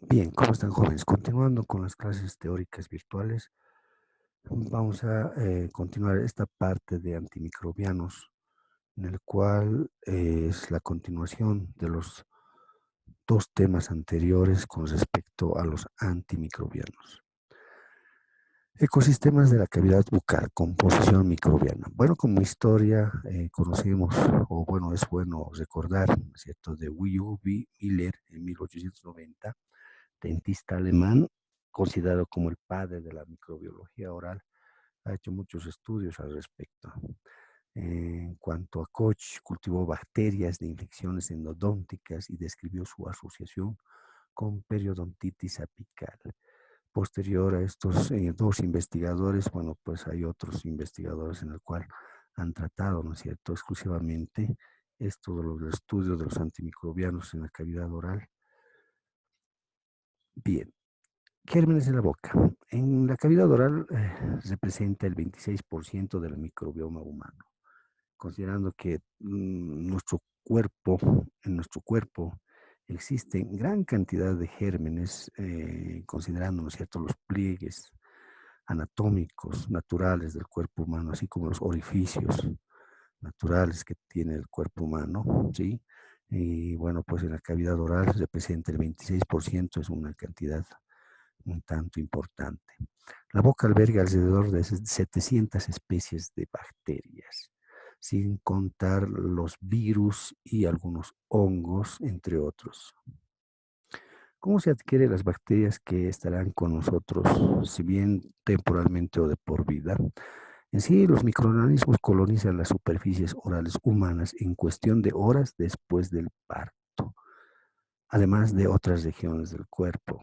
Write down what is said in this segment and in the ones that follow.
Bien, ¿cómo están jóvenes? Continuando con las clases teóricas virtuales, vamos a continuar esta parte de antimicrobianos, en el cual es la continuación de los dos temas anteriores con respecto a los antimicrobianos. Ecosistemas de la cavidad bucal, composición microbiana. Bueno, como historia conocemos, o bueno, es bueno recordar, ¿no es cierto?, de W. Miller en 1890, dentista alemán, considerado como el padre de la microbiología oral, ha hecho muchos estudios al respecto. En cuanto a Koch, cultivó bacterias de infecciones endodónticas y describió su asociación con periodontitis apical. Posterior a estos dos investigadores, bueno, pues hay otros investigadores en el cual han tratado, ¿no es cierto?, exclusivamente esto de los estudios de los antimicrobianos en la cavidad oral. Bien, gérmenes en la boca. En la cavidad oral representa el 26% del microbioma humano, considerando que en nuestro cuerpo existen gran cantidad de gérmenes, considerando, ¿no es cierto?, los pliegues anatómicos naturales del cuerpo humano, así como los orificios naturales que tiene el cuerpo humano, ¿sí? Y bueno, pues en la cavidad oral representa el 26%, es una cantidad un tanto importante. La boca alberga alrededor de 700 especies de bacterias, sin contar los virus y algunos hongos, entre otros. ¿Cómo se adquieren las bacterias que estarán con nosotros, si bien temporalmente o de por vida? En sí, los microorganismos colonizan las superficies orales humanas en cuestión de horas después del parto, además de otras regiones del cuerpo.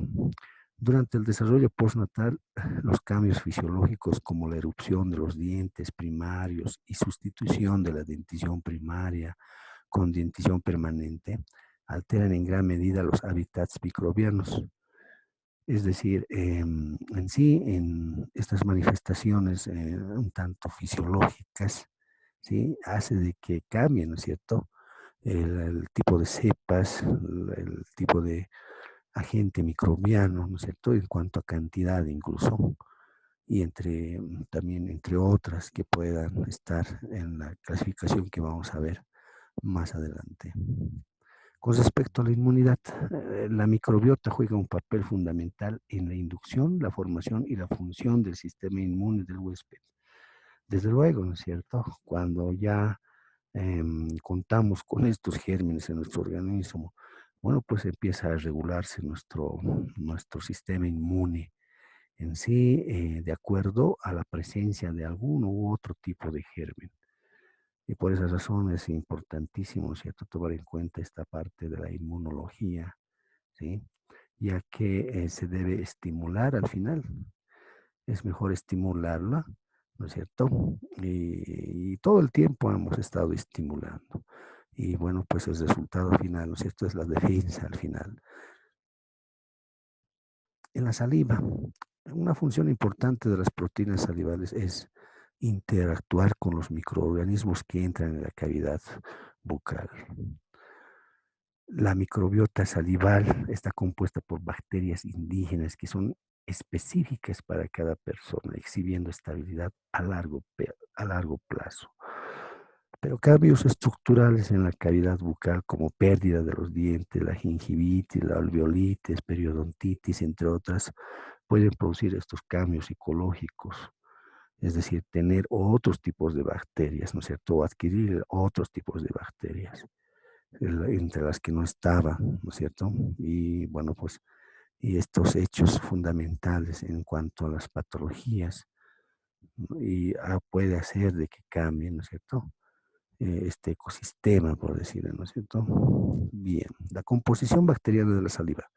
Durante el desarrollo postnatal, los cambios fisiológicos como la erupción de los dientes primarios y sustitución de la dentición primaria con dentición permanente alteran en gran medida los hábitats microbianos. Es decir, en sí, en estas manifestaciones un tanto fisiológicas, ¿sí?, hace de que cambien, ¿no es cierto?, el tipo de cepas, el tipo de agente microbiano, ¿no es cierto?, en cuanto a cantidad incluso, y también entre otras que puedan estar en la clasificación que vamos a ver más adelante. Con respecto a la inmunidad, la microbiota juega un papel fundamental en la inducción, la formación y la función del sistema inmune del huésped. Desde luego, ¿no es cierto? Cuando ya contamos con estos gérmenes en nuestro organismo, bueno, pues empieza a regularse nuestro sistema inmune en sí, de acuerdo a la presencia de alguno u otro tipo de germen. Y por esa razón es importantísimo, ¿cierto?, tomar en cuenta esta parte de la inmunología, ¿sí? Ya que se debe estimular al final. Es mejor estimularla, ¿no es cierto? Y todo el tiempo hemos estado estimulando. Y bueno, pues el resultado final, ¿no es cierto?, es la defensa al final. En la saliva, una función importante de las proteínas salivales es interactuar con los microorganismos que entran en la cavidad bucal. La microbiota salival está compuesta por bacterias indígenas que son específicas para cada persona, exhibiendo estabilidad a largo plazo. Pero cambios estructurales en la cavidad bucal, como pérdida de los dientes, la gingivitis, la alveolitis, periodontitis, entre otras, pueden producir estos cambios psicológicos. Es decir, tener otros tipos de bacterias, ¿no es cierto? O adquirir otros tipos de bacterias, entre las que no estaban, ¿no es cierto? Y bueno, pues, y estos hechos fundamentales en cuanto a las patologías, ¿no? Y puede hacer de que cambien, ¿no es cierto?, este ecosistema, por decirlo, ¿no es cierto? Bien, la composición bacteriana de la saliva.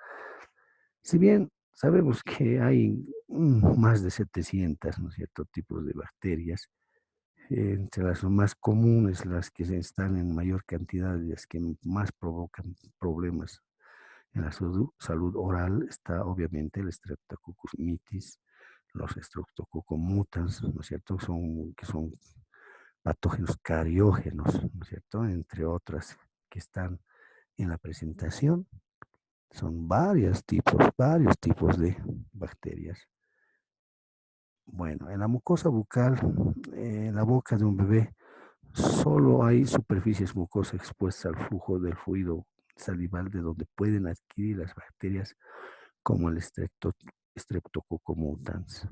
Si bien sabemos que hay más de 700, ¿no es cierto?, tipos de bacterias, entre las más comunes, las que están en mayor cantidad y las que más provocan problemas en la salud oral, está obviamente el Streptococcus mitis, los Streptococcus mutans, ¿no es cierto?, que son patógenos cariógenos, ¿no es cierto?, entre otras que están en la presentación. Son varios tipos de bacterias. Bueno, en la mucosa bucal, en la boca de un bebé, solo hay superficies mucosas expuestas al flujo del fluido salival de donde pueden adquirir las bacterias como el Streptococcus mutans.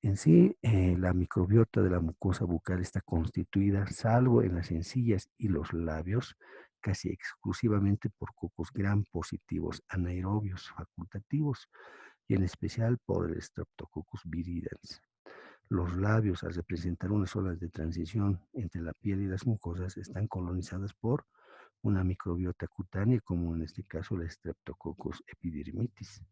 En sí, la microbiota de la mucosa bucal está constituida, salvo en las encías y los labios, casi exclusivamente por cocos gram positivos anaerobios facultativos y en especial por el Streptococcus viridans. Los labios, al representar unas zonas de transición entre la piel y las mucosas, están colonizadas por una microbiota cutánea, como en este caso la Streptococcus epidermidis.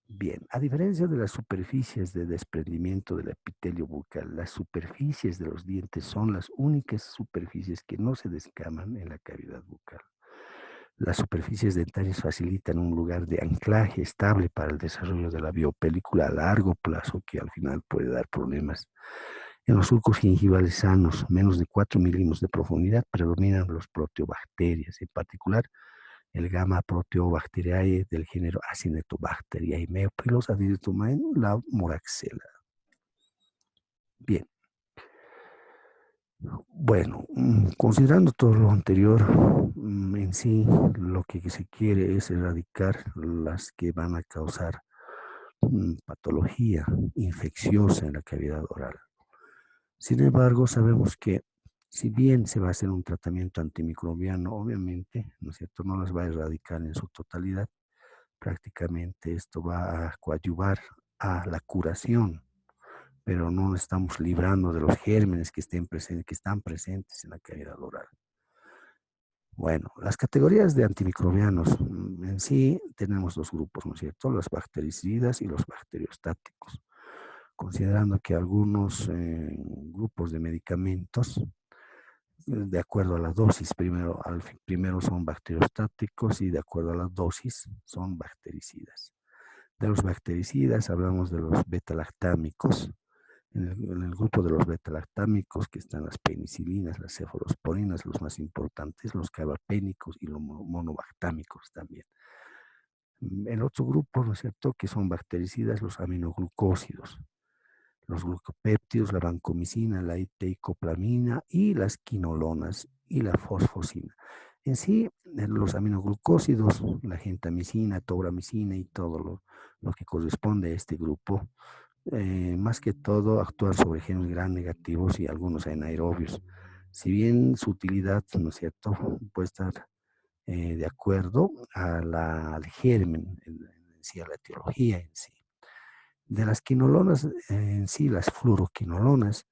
Bien, a diferencia de las superficies de desprendimiento del epitelio bucal, las superficies de los dientes son las únicas superficies que no se descaman en la cavidad bucal. Las superficies dentarias facilitan un lugar de anclaje estable para el desarrollo de la biopelícula a largo plazo, que al final puede dar problemas. En los surcos gingivales sanos, menos de 4 milímetros de profundidad, predominan los proteobacterias, en particular el gamma proteobacteriae del género Acinetobacteriae Meopilos adiutomae, la moraxela. Bien, bueno, considerando todo lo anterior, en sí lo que se quiere es erradicar las que van a causar patología infecciosa en la cavidad oral. Sin embargo, sabemos que si bien se va a hacer un tratamiento antimicrobiano, obviamente, ¿no es cierto?, no las va a erradicar en su totalidad. Prácticamente esto va a coadyuvar a la curación, pero no nos estamos librando de los gérmenes que están presentes en la cavidad oral. Bueno, las categorías de antimicrobianos en sí tenemos dos grupos, ¿no es cierto? Los bactericidas y los bacteriostáticos. Considerando que algunos grupos de medicamentos, de acuerdo a la dosis, primero son bacteriostáticos y de acuerdo a la dosis son bactericidas. De los bactericidas hablamos de los beta-lactámicos. En el grupo de los beta-lactámicos que están las penicilinas, las cefalosporinas, los más importantes, los carbapénicos y los monobactámicos también. El otro grupo, ¿no es cierto?, que son bactericidas, los aminoglucósidos, los glucopéptidos, la vancomicina, la teicoplamina y las quinolonas y la fosfocina. En sí, los aminoglucósidos, la gentamicina, tobramicina y todo lo que corresponde a este grupo, más que todo actúan sobre genes gram negativos y algunos anaerobios. Si bien su utilidad, ¿no es cierto?, puede estar de acuerdo al germen, en sí, a la etiología en sí. De las quinolonas en sí, las fluoroquinolonas,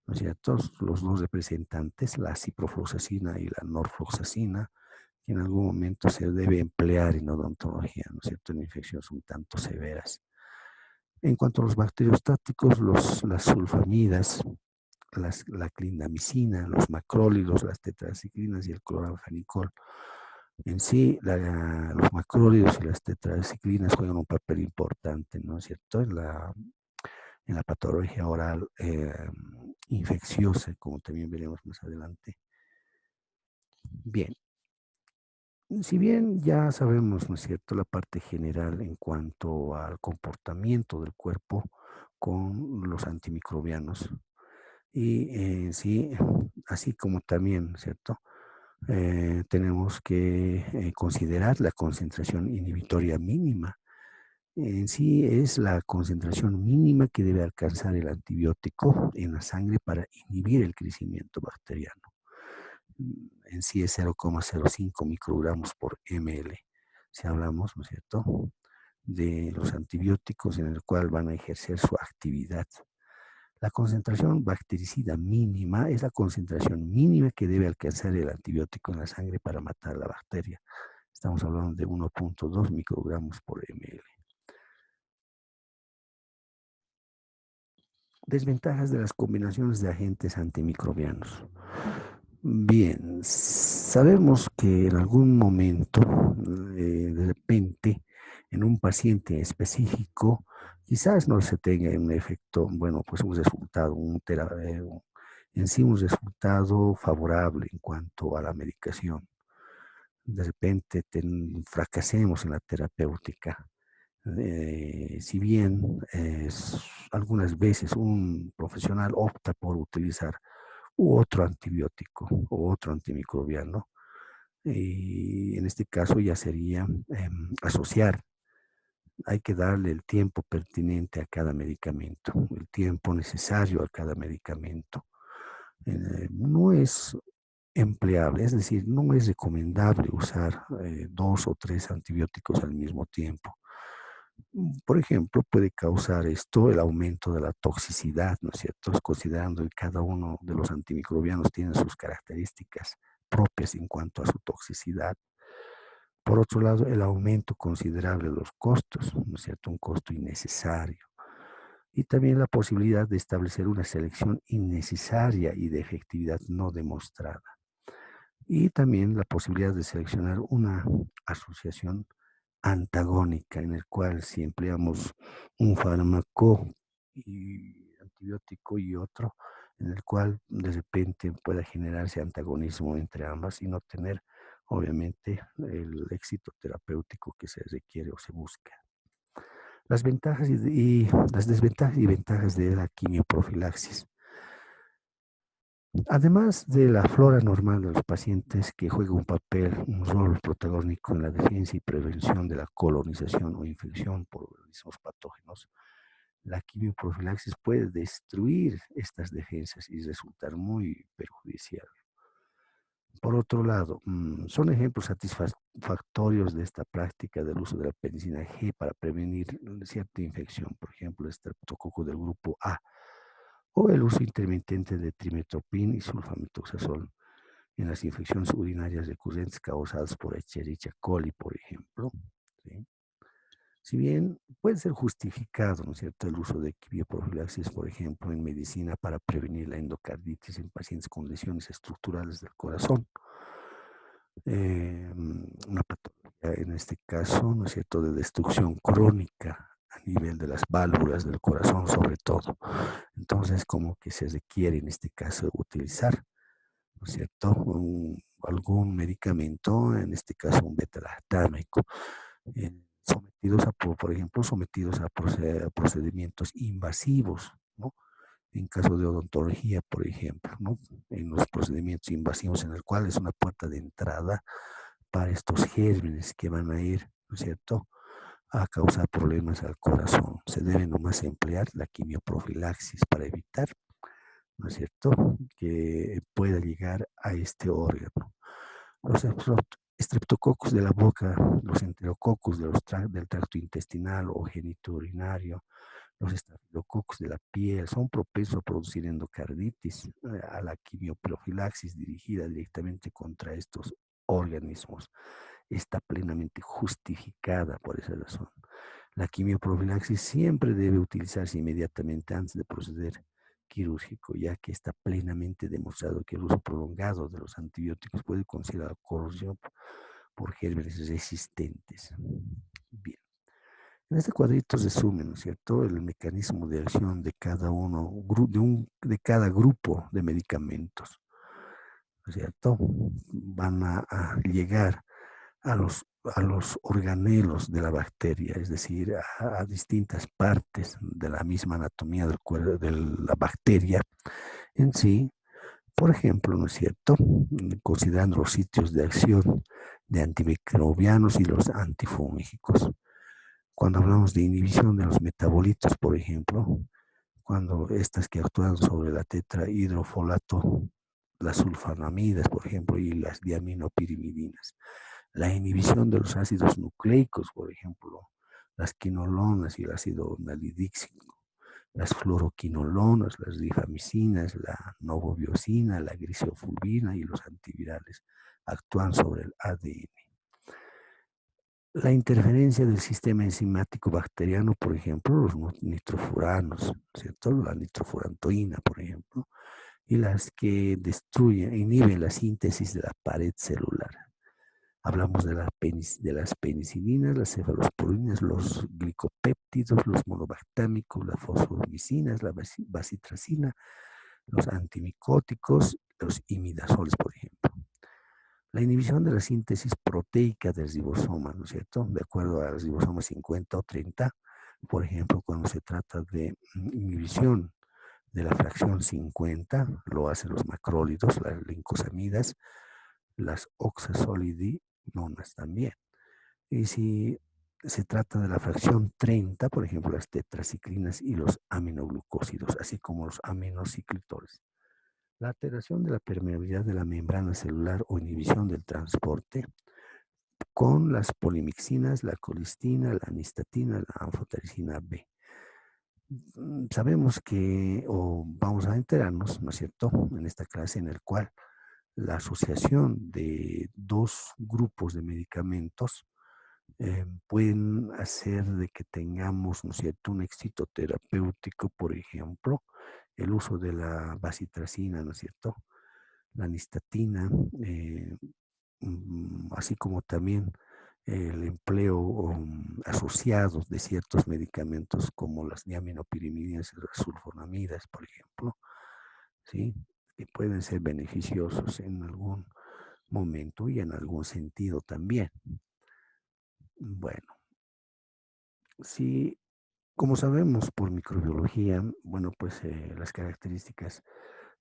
¿no es cierto?, los dos representantes, la ciprofloxacina y la norfloxacina, que en algún momento se debe emplear en odontología, ¿no es cierto?, en infecciones un tanto severas. En cuanto a los bacteriostáticos, las sulfamidas, la clindamicina, los macrólidos, las tetraciclinas y el cloramfenicol. En sí, los macrólidos y las tetraciclinas juegan un papel importante, ¿no es cierto?, en la patología oral infecciosa, como también veremos más adelante. Bien, si bien ya sabemos, ¿no es cierto?, la parte general en cuanto al comportamiento del cuerpo con los antimicrobianos, y sí, así como también, ¿cierto? Tenemos que considerar la concentración inhibitoria mínima. En sí es la concentración mínima que debe alcanzar el antibiótico en la sangre para inhibir el crecimiento bacteriano. En sí es 0,05 microgramos por ml. Si hablamos, ¿no es cierto?, de los antibióticos en el cual van a ejercer su actividad. La concentración bactericida mínima es la concentración mínima que debe alcanzar el antibiótico en la sangre para matar la bacteria. Estamos hablando de 1,2 microgramos por ml. Desventajas de las combinaciones de agentes antimicrobianos. Bien, sabemos que en algún momento, de repente, en un paciente específico, quizás no se tenga un efecto, bueno, pues un resultado, en sí un resultado favorable en cuanto a la medicación. de repente fracasemos en la terapéutica. Si bien algunas veces un profesional opta por utilizar u otro antibiótico o otro antimicrobiano, y en este caso ya sería asociar. Hay que darle el tiempo pertinente a cada medicamento, el tiempo necesario a cada medicamento. No es empleable, es decir, no es recomendable usar 2 o 3 antibióticos al mismo tiempo. Por ejemplo, puede causar esto el aumento de la toxicidad, ¿no es cierto? Considerando que cada uno de los antimicrobianos tiene sus características propias en cuanto a su toxicidad. Por otro lado, el aumento considerable de los costos, ¿no es cierto? Un costo innecesario. Y también la posibilidad de establecer una selección innecesaria y de efectividad no demostrada. Y también la posibilidad de seleccionar una asociación antagónica, en el cual si empleamos un fármaco y antibiótico y otro, en el cual de repente pueda generarse antagonismo entre ambas y no tener, obviamente, el éxito terapéutico que se requiere o se busca. Las ventajas y las desventajas y ventajas de la quimioprofilaxis. Además de la flora normal de los pacientes que juega un rol protagónico en la defensa y prevención de la colonización o infección por organismos patógenos, la quimioprofilaxis puede destruir estas defensas y resultar muy perjudicial. Por otro lado, son ejemplos satisfactorios de esta práctica del uso de la penicilina G para prevenir cierta infección, por ejemplo, el estreptococo del grupo A, o el uso intermitente de trimetopin y sulfamethoxazol en las infecciones urinarias recurrentes causadas por Escherichia coli, por ejemplo. ¿Sí? Si bien puede ser justificado, ¿no es cierto?, el uso de quimioprofilaxis, por ejemplo, en medicina para prevenir la endocarditis en pacientes con lesiones estructurales del corazón, una patología en este caso, ¿no es cierto?, de destrucción crónica a nivel de las válvulas del corazón sobre todo. Entonces, como que se requiere en este caso utilizar, ¿no es cierto?, algún medicamento, en este caso un beta-lactámico, sometidos por ejemplo, sometidos a procedimientos invasivos, ¿no? En caso de odontología, por ejemplo, ¿no? En los procedimientos invasivos en el cual es una puerta de entrada para estos gérmenes que van a ir, ¿no es cierto?, a causar problemas al corazón. Se debe nomás emplear la quimioprofilaxis para evitar, ¿no es cierto?, que pueda llegar a este órgano. Los estreptococos de la boca, los enterococos del tracto intestinal o genitourinario, los estafilococos de la piel son propensos a producir endocarditis. A la quimioprofilaxis dirigida directamente contra estos organismos está plenamente justificada por esa razón. La quimioprofilaxis siempre debe utilizarse inmediatamente antes de proceder quirúrgico, ya que está plenamente demostrado que el uso prolongado de los antibióticos puede considerar corrosión por gérmenes resistentes. Bien. En este cuadrito resume, ¿no es cierto?, el mecanismo de acción de cada uno, de cada grupo de medicamentos, ¿no es cierto? Van a llegar a los organelos de la bacteria, es decir, a distintas partes de la misma anatomía del cuerpo de la bacteria en sí. Por ejemplo, ¿no es cierto?, considerando los sitios de acción de antimicrobianos y los antifúngicos. Cuando hablamos de inhibición de los metabolitos, por ejemplo, cuando estas que actúan sobre la tetrahidrofolato, las sulfonamidas, por ejemplo, y las diaminopirimidinas. La inhibición de los ácidos nucleicos, por ejemplo, las quinolonas y el ácido nalidíxico, las fluoroquinolonas, las rifamicinas, la novobiosina, la grisofulvina y los antivirales actúan sobre el ADN. La interferencia del sistema enzimático bacteriano, por ejemplo, los nitrofuranos, ¿cierto? La nitrofurantoína, por ejemplo, y las que inhiben la síntesis de la pared celular. Hablamos de las penicilinas, las cefalosporinas, los glicopéptidos, los monobactámicos, las fosfomicinas, la bacitracina, los antimicóticos, los imidazoles, por ejemplo. La inhibición de la síntesis proteica del ribosoma, ¿no es cierto? De acuerdo al ribosoma 50 o 30, por ejemplo, cuando se trata de inhibición de la fracción 50, lo hacen los macrólidos, las lincosamidas, las oxazolidinonas también. Y si se trata de la fracción 30, por ejemplo, las tetraciclinas y los aminoglucósidos, así como los aminociclitores. La alteración de la permeabilidad de la membrana celular o inhibición del transporte con las polimixinas, la colistina, la anistatina, la anfotericina B. Sabemos que, o vamos a enterarnos, ¿no es cierto?, en esta clase en el cual la asociación de dos grupos de medicamentos pueden hacer de que tengamos, ¿no es cierto?, un éxito terapéutico, por ejemplo, el uso de la bacitracina, ¿no es cierto?, la nistatina, así como también el empleo asociado de ciertos medicamentos como las diaminopirimidinas y las sulfonamidas, por ejemplo, ¿sí?, que pueden ser beneficiosos en algún momento y en algún sentido también. Bueno, sí, como sabemos por microbiología, bueno, pues las características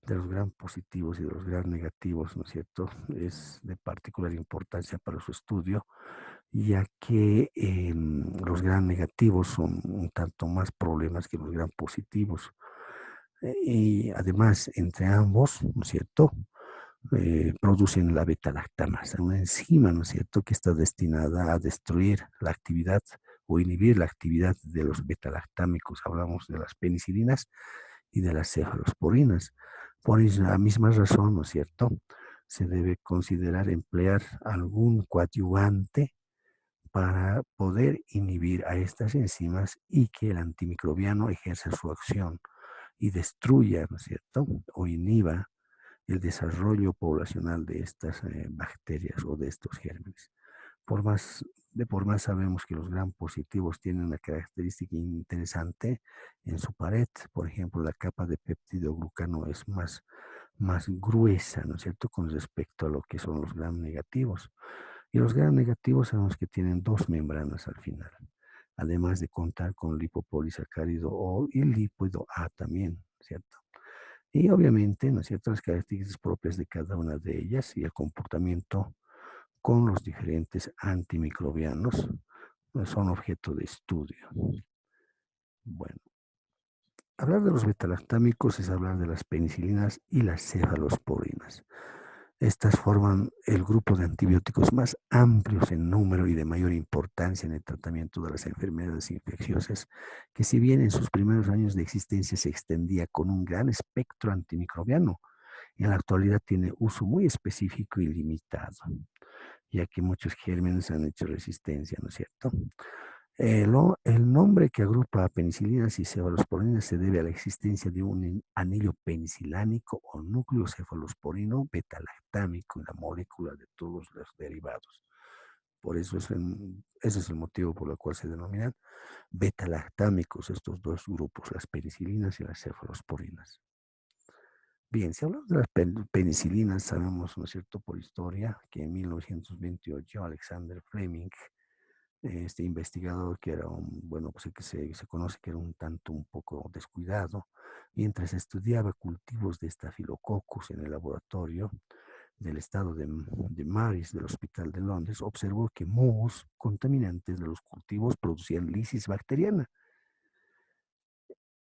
de los gran positivos y de los gran negativos, ¿no es cierto?, es de particular importancia para su estudio, ya que los gran negativos son un tanto más problemas que los gran positivos. Y además, entre ambos, ¿no es cierto?, producen la beta-lactamasa, una enzima, ¿no es cierto?, que está destinada a destruir la actividad o inhibir la actividad de los beta-lactámicos. Hablamos de las penicilinas y de las cefalosporinas. Por esa misma razón, ¿no es cierto?, se debe considerar emplear algún coadyuvante para poder inhibir a estas enzimas y que el antimicrobiano ejerza su acción y destruya, ¿no es cierto?, o inhiba el desarrollo poblacional de estas bacterias o de estos gérmenes. Por más sabemos que los gram positivos tienen una característica interesante en su pared. Por ejemplo, la capa de peptidoglucano es más gruesa, ¿no es cierto?, con respecto a lo que son los gram negativos. Y los gram negativos sabemos que tienen dos membranas al final, además de contar con lipopolisacárido O y lípido A también, ¿cierto? Y obviamente, ¿no es cierto?, las características propias de cada una de ellas y el comportamiento con los diferentes antimicrobianos son objeto de estudio. Bueno, hablar de los betalactámicos es hablar de las penicilinas y las cefalosporinas. Estas forman el grupo de antibióticos más amplios en número y de mayor importancia en el tratamiento de las enfermedades infecciosas, que si bien en sus primeros años de existencia se extendía con un gran espectro antimicrobiano, en la actualidad tiene uso muy específico y limitado, ya que muchos gérmenes han hecho resistencia, ¿no es cierto? El nombre que agrupa a penicilinas y cefalosporinas se debe a la existencia de un anillo penicilánico o núcleo cefalosporino beta-lactámico en la molécula de todos los derivados. Por eso ese es el motivo por el cual se denominan beta-lactámicos estos dos grupos, las penicilinas y las cefalosporinas. Bien, si hablamos de las penicilinas, sabemos, ¿no es cierto?, por historia, que en 1928 Alexander Fleming, este investigador que era bueno, pues el que se conoce que era un poco descuidado, mientras estudiaba cultivos de Staphylococcus en el laboratorio del estado de Maris del Hospital de Londres, observó que mohos contaminantes de los cultivos producían lisis bacteriana.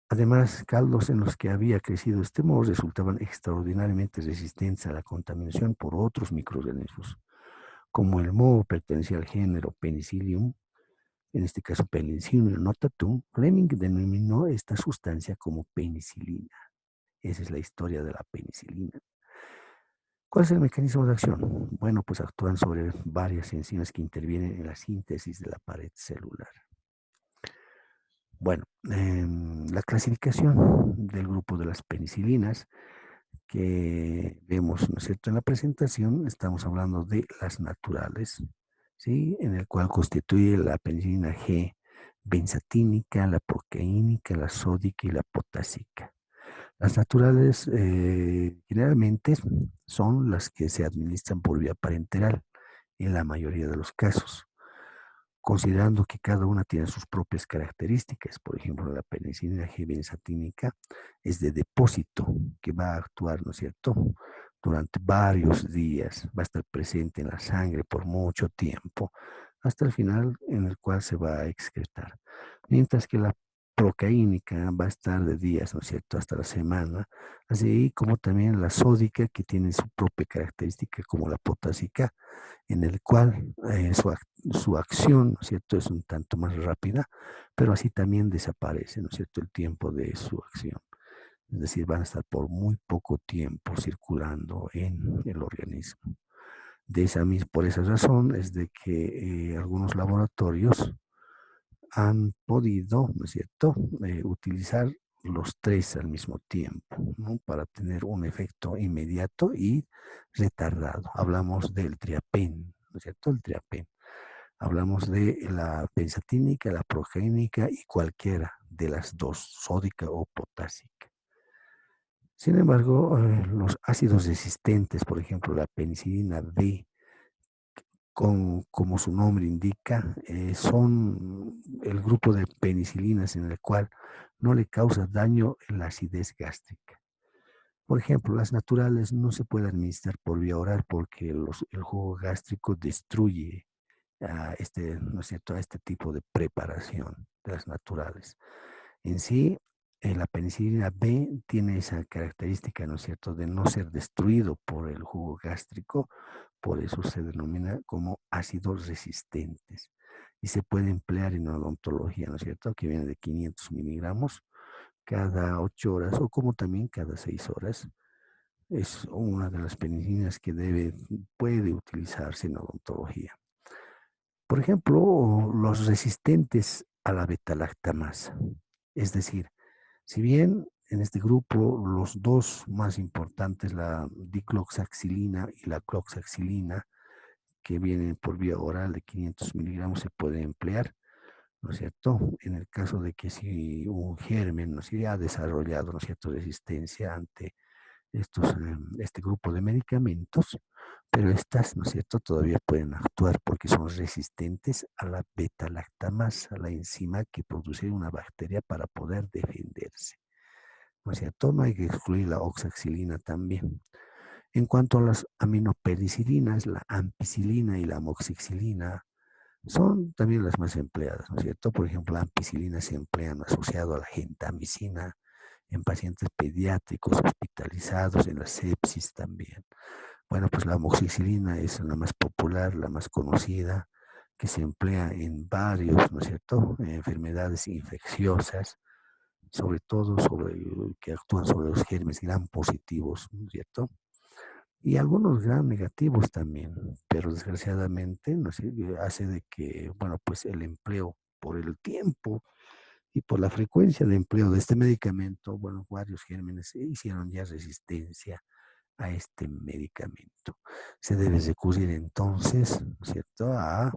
Además, caldos en los que había crecido este moho resultaban extraordinariamente resistentes a la contaminación por otros microorganismos. Como el moho pertenecía al género Penicillium, en este caso Penicillium notatum, Fleming denominó esta sustancia como penicilina. Esa es la historia de la penicilina. ¿Cuál es el mecanismo de acción? Bueno, pues actúan sobre varias enzimas que intervienen en la síntesis de la pared celular. Bueno, la clasificación del grupo de las penicilinas que vemos, ¿no es cierto?, en la presentación, estamos hablando de las naturales, ¿sí?, en el cual constituye la penicilina G, benzatínica, la procaínica, la sódica y la potásica. Las naturales generalmente son las que se administran por vía parenteral en la mayoría de los casos, considerando que cada una tiene sus propias características. Por ejemplo, la penicilina G benzatínica es de depósito, que va a actuar, ¿no es cierto?, durante varios días, va a estar presente en la sangre por mucho tiempo, hasta el final en el cual se va a excretar. Mientras que la procaínica va a estar de días, ¿no es cierto?, hasta la semana, así como también la sódica, que tiene su propia característica, como la potásica, en el cual su acción, ¿no es cierto?, es un tanto más rápida, pero así también desaparece, ¿no es cierto?, el tiempo de su acción. Es decir, van a estar por muy poco tiempo circulando en el organismo. Por esa razón es de que algunos laboratorios han podido, ¿no es cierto?, utilizar los tres al mismo tiempo, ¿no?, para tener un efecto inmediato y retardado. Hablamos del triapen, ¿no es cierto?, el triapen. Hablamos de la benzatínica, la progeínica y cualquiera de las dos, sódica o potásica. Sin embargo, los ácidos resistentes, por ejemplo, la penicilina B, como su nombre indica, son el grupo de penicilinas en el cual no le causa daño la acidez gástrica. Por ejemplo, las naturales no se pueden administrar por vía oral porque el jugo gástrico destruye ¿no es cierto?, a este tipo de preparación de las naturales. En sí, la penicilina B tiene esa característica, ¿no es cierto?, de no ser destruido por el jugo gástrico, por eso se denomina como ácidos resistentes. Y se puede emplear en odontología, ¿no es cierto?, que viene de 500 miligramos cada 8 horas o como también cada 6 horas. Es una de las penicilinas que puede utilizarse en odontología. Por ejemplo, los resistentes a la beta-lactamasa. Es decir, si bien en este grupo los dos más importantes, la dicloxaxilina y la cloxaxilina, que vienen por vía oral de 500 miligramos, se puede emplear, ¿no es cierto? En el caso de que si un germen, ¿no es cierto?, ha desarrollado, ¿no es cierto?, resistencia ante este grupo de medicamentos, pero estas, ¿no es cierto?, todavía pueden actuar porque son resistentes a la beta-lactamasa, la enzima que produce una bacteria para poder defenderse, ¿no es cierto? No hay que excluir la oxaxilina también. En cuanto a las aminopenicilinas, la ampicilina y la amoxicilina son también las más empleadas, ¿no es cierto? Por ejemplo, la ampicilina se emplea asociado a la gentamicina en pacientes pediátricos hospitalizados, en la sepsis también. Bueno, pues la amoxicilina es la más popular, la más conocida, que se emplea en varios, ¿no es cierto?, enfermedades infecciosas, sobre todo que actúan sobre los gérmenes gram positivos, ¿no es cierto? Y algunos gram negativos también, pero desgraciadamente no sé, hace de que, bueno, pues el empleo por el tiempo y por la frecuencia de empleo de este medicamento, bueno, varios gérmenes hicieron ya resistencia a este medicamento. Se debe recurrir entonces, ¿no es cierto?, a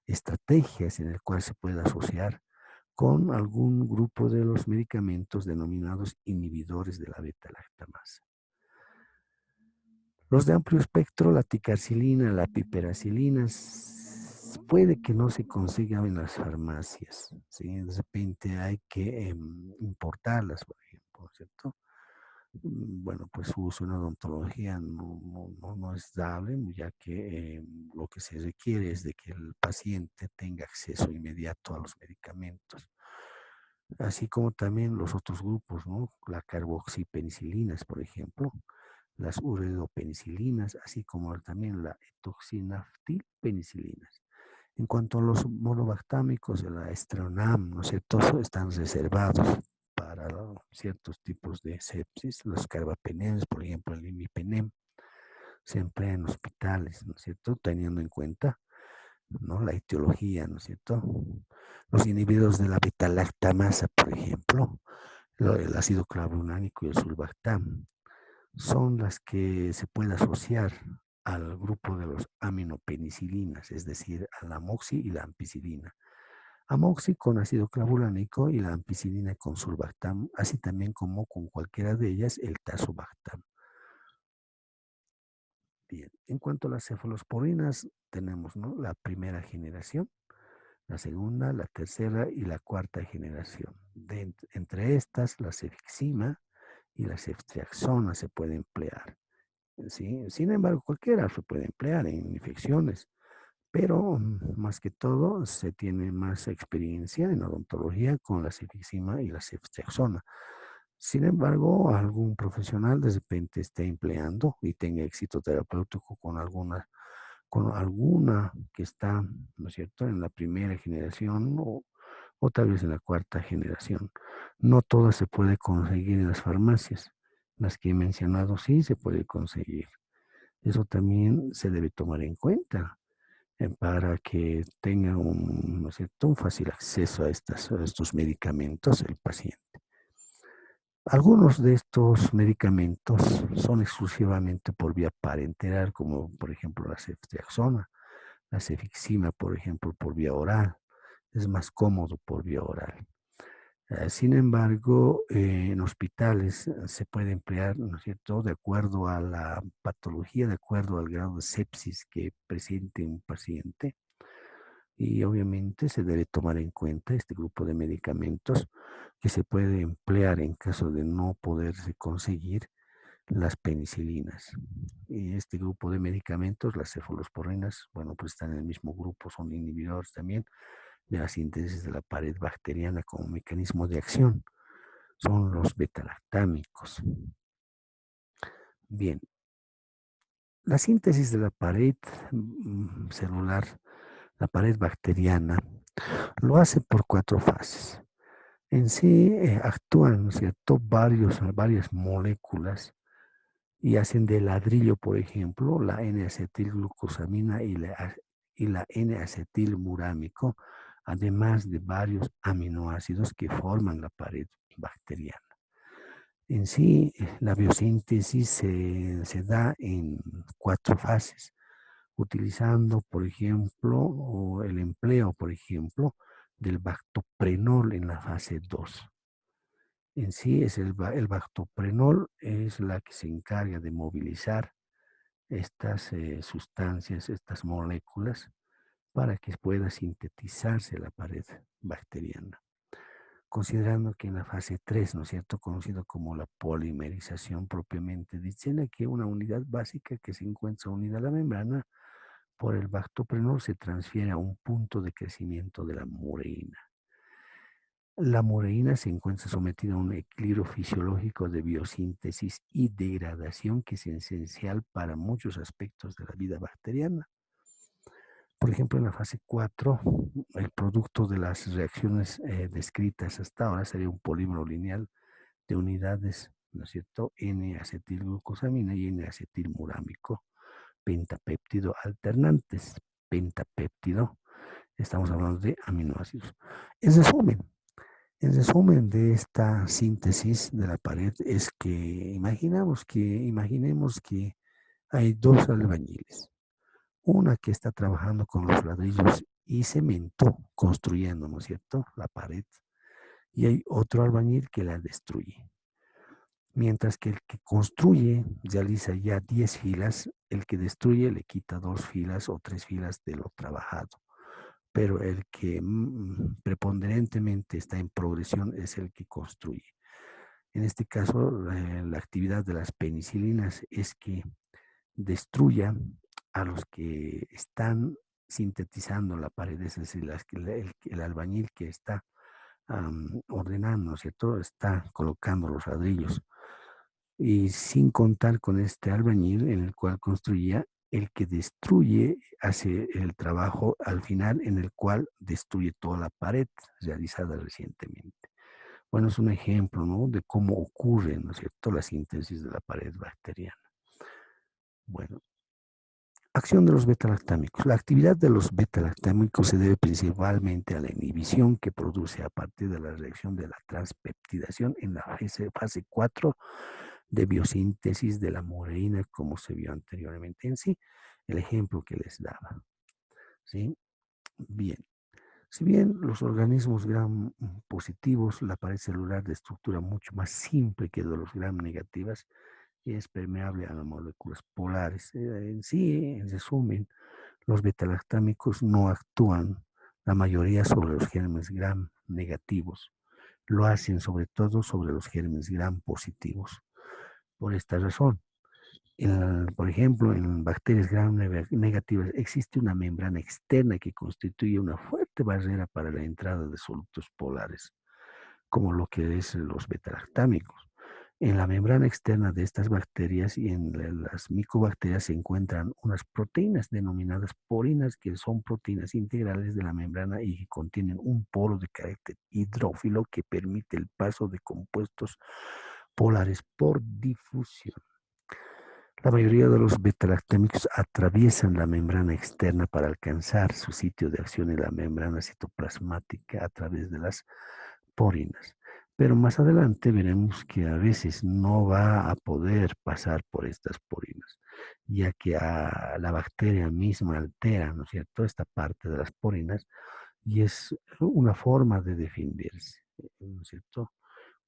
estrategias en el cual se puede asociar con algún grupo de los medicamentos denominados inhibidores de la beta-lactamasa. Los de amplio espectro, la ticarcilina, la piperacilina, puede que no se consigan en las farmacias, ¿sí? De repente hay que importarlas, por ejemplo, ¿cierto? Bueno, pues su uso en odontología no es dable, ya que lo que se requiere es de que el paciente tenga acceso inmediato a los medicamentos, así como también los otros grupos, ¿no? La carboxipenicilinas, por ejemplo, las uredopenicilinas, así como también la etoxinaftilpenicilinas. En cuanto a los monobactámicos, la estronam, ¿no es cierto?, están reservados para ciertos tipos de sepsis. Los carbapenems, por ejemplo, el imipenem, se emplea en hospitales, ¿no es cierto?, teniendo en cuenta, ¿no?, la etiología, ¿no es cierto? Los inhibidores de la beta-lactamasa, por ejemplo, el ácido clavulánico y el sulbactam, son las que se puede asociar al grupo de los aminopenicilinas, es decir, a la amoxi y la ampicilina. Amoxi con ácido clavulánico y la ampicilina con sulbactam, así también como con cualquiera de ellas el tazobactam. Bien, en cuanto a las cefalosporinas, tenemos, ¿no?, la primera generación, la segunda, la tercera y la cuarta generación. Entre estas, la cefixima y la ceftriaxona se puede emplear. ¿Sí? Sin embargo, cualquiera se puede emplear en infecciones, pero más que todo se tiene más experiencia en odontología con la cefixima y la ceftriaxona. Sin embargo, algún profesional de repente esté empleando y tenga éxito terapéutico con alguna que está, ¿no es cierto?, en la primera generación o tal vez en la cuarta generación. No todas se puede conseguir en las farmacias. Las que he mencionado sí se puede conseguir. Eso también se debe tomar en cuenta para que tenga un, ¿no es cierto?, un fácil acceso a estos medicamentos el paciente. Algunos de estos medicamentos son exclusivamente por vía parenteral, como por ejemplo la ceftriaxona, la cefixima, por ejemplo, por vía oral. Es más cómodo por vía oral. Sin embargo, en hospitales se puede emplear, ¿no es cierto?, de acuerdo a la patología, de acuerdo al grado de sepsis que presente un paciente. Y obviamente se debe tomar en cuenta este grupo de medicamentos que se puede emplear en caso de no poderse conseguir las penicilinas. Y este grupo de medicamentos, las cefalosporinas, bueno, pues están en el mismo grupo, son inhibidores también de la síntesis de la pared bacteriana como mecanismo de acción. Son los betalactámicos. Bien, la síntesis de la pared celular, la pared bacteriana, lo hace por cuatro fases. En sí actúan, ¿no es cierto?, varias moléculas y hacen de ladrillo, por ejemplo, la N-acetilglucosamina y la N-acetilmurámico, además de varios aminoácidos que forman la pared bacteriana. En sí, la biosíntesis se da en cuatro fases, utilizando, por ejemplo, o el empleo, por ejemplo, del bactoprenol en la fase 2. En sí, el bactoprenol es la que se encarga de movilizar estas sustancias, estas moléculas, para que pueda sintetizarse la pared bacteriana. Considerando que en la fase 3, ¿no es cierto?, conocido como la polimerización propiamente dicha, en la que una unidad básica que se encuentra unida a la membrana por el bactoprenol se transfiere a un punto de crecimiento de la mureína. La mureína se encuentra sometida a un equilibrio fisiológico de biosíntesis y degradación que es esencial para muchos aspectos de la vida bacteriana. Por ejemplo, en la fase 4, el producto de las reacciones descritas hasta ahora sería un polímero lineal de unidades, ¿no es cierto?, N-acetilglucosamina y N-acetilmurámico, pentapéptido alternantes, pentapéptido, estamos hablando de aminoácidos. En resumen, en resumen de esta síntesis de la pared es que imaginemos que hay dos albañiles. Una que está trabajando con los ladrillos y cemento, construyendo, ¿no es cierto?, la pared. Y hay otro albañil que la destruye. Mientras que el que construye realiza ya 10 filas, el que destruye le quita 2 filas o 3 filas de lo trabajado. Pero el que preponderantemente está en progresión es el que construye. En este caso, la actividad de las penicilinas es que destruya a los que están sintetizando la pared, es decir, el albañil que está ordenando, ¿cierto? Está colocando los ladrillos. Y sin contar con este albañil en el cual construía, el que destruye hace el trabajo al final en el cual destruye toda la pared realizada recientemente. Bueno, es un ejemplo, ¿no?, de cómo ocurre, ¿no es cierto?, la síntesis de la pared bacteriana. Bueno, acción de los betalactámicos. La actividad de los betalactámicos se debe principalmente a la inhibición que produce a partir de la reacción de la transpeptidación en la fase 4 de biosíntesis de la mureína, como se vio anteriormente en sí, el ejemplo que les daba. ¿Sí? Bien. Si bien los organismos gram positivos, la pared celular de estructura mucho más simple que de los gram negativas, y es permeable a las moléculas polares. En sí, en resumen, los betalactámicos no actúan la mayoría sobre los gérmenes gram negativos, lo hacen sobre todo sobre los gérmenes gram positivos. Por esta razón, por ejemplo, en bacterias gram negativas existe una membrana externa que constituye una fuerte barrera para la entrada de solutos polares, como lo que es los betalactámicos. En la membrana externa de estas bacterias y en las micobacterias se encuentran unas proteínas denominadas porinas, que son proteínas integrales de la membrana y que contienen un poro de carácter hidrófilo que permite el paso de compuestos polares por difusión. La mayoría de los betalactámicos atraviesan la membrana externa para alcanzar su sitio de acción en la membrana citoplasmática a través de las porinas. Pero más adelante veremos que a veces no va a poder pasar por estas porinas, ya que a la bacteria misma altera, ¿no es cierto?, esta parte de las porinas y es una forma de defenderse, ¿no es cierto?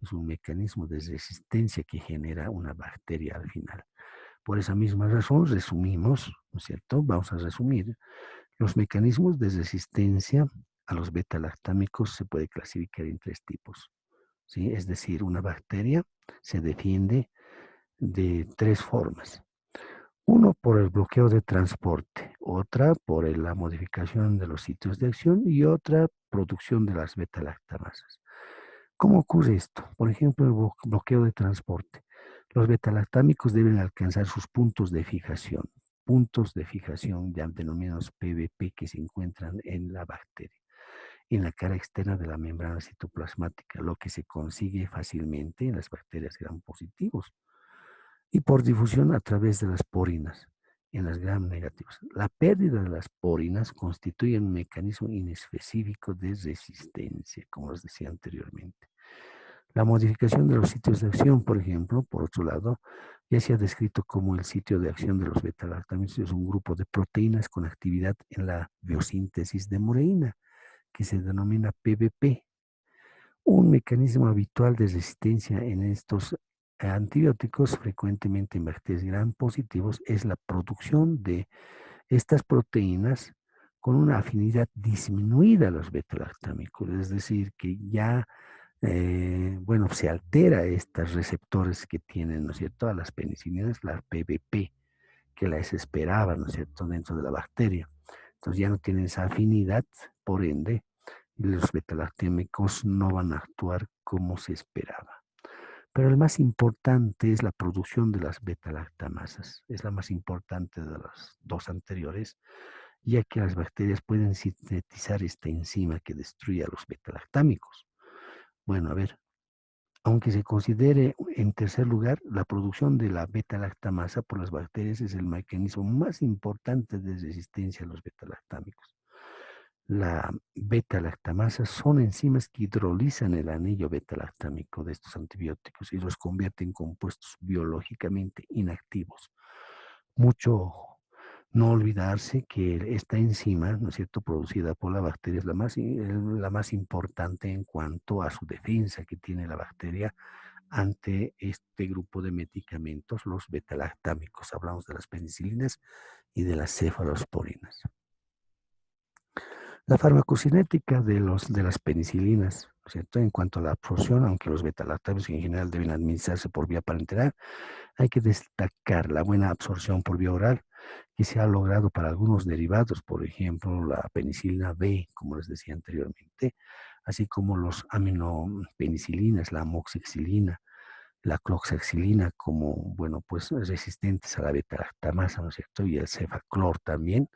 Es un mecanismo de resistencia que genera una bacteria al final. Por esa misma razón, resumimos, ¿no es cierto? Vamos a resumir. Los mecanismos de resistencia a los beta-lactámicos se puede clasificar en tres tipos, ¿sí? Es decir, una bacteria se defiende de tres formas. Uno, por el bloqueo de transporte, otra por la modificación de los sitios de acción y otra, producción de las beta-lactamasas. ¿Cómo ocurre esto? Por ejemplo, el bloqueo de transporte. Los betalactámicos deben alcanzar sus puntos de fijación ya denominados PBP que se encuentran en la bacteria, en la cara externa de la membrana citoplasmática, lo que se consigue fácilmente en las bacterias gram positivos y por difusión a través de las porinas en las gram negativas. La pérdida de las porinas constituye un mecanismo inespecífico de resistencia, como les decía anteriormente. La modificación de los sitios de acción, por ejemplo, por otro lado, ya se ha descrito como el sitio de acción de los betalactámicos es un grupo de proteínas con actividad en la biosíntesis de mureína, que se denomina PBP. Un mecanismo habitual de resistencia en estos antibióticos, frecuentemente en bacterias gram positivos, es la producción de estas proteínas con una afinidad disminuida a los betalactámicos, es decir, que ya bueno, se altera estos receptores que tienen, ¿no es cierto?, a las penicilinas, la PBP, que las esperaba, ¿no es cierto?, dentro de la bacteria. Entonces ya no tienen esa afinidad, por ende, los betalactémicos no van a actuar como se esperaba. Pero el más importante es la producción de las betalactamasas. Es la más importante de las dos anteriores, ya que las bacterias pueden sintetizar esta enzima que destruye a los betalactámicos. Bueno, a ver, aunque se considere en tercer lugar, la producción de la beta-lactamasa por las bacterias es el mecanismo más importante de resistencia a los beta-lactámicos. La beta-lactamasa son enzimas que hidrolizan el anillo beta-lactámico de estos antibióticos y los convierten en compuestos biológicamente inactivos. Mucho no olvidarse que esta enzima, ¿no es cierto?, producida por la bacteria es la más importante en cuanto a su defensa que tiene la bacteria ante este grupo de medicamentos, los betalactámicos. Hablamos de las penicilinas y de las cefalosporinas. La farmacocinética de las penicilinas, ¿no es cierto?, en cuanto a la absorción, aunque los betalactámicos en general deben administrarse por vía parenteral, hay que destacar la buena absorción por vía oral que se ha logrado para algunos derivados, por ejemplo, la penicilina B, como les decía anteriormente, así como los aminopenicilinas, la amoxicilina, la cloxacilina, como, bueno, pues resistentes a la beta-lactamasa, ¿no es cierto? Y el cefaclor también,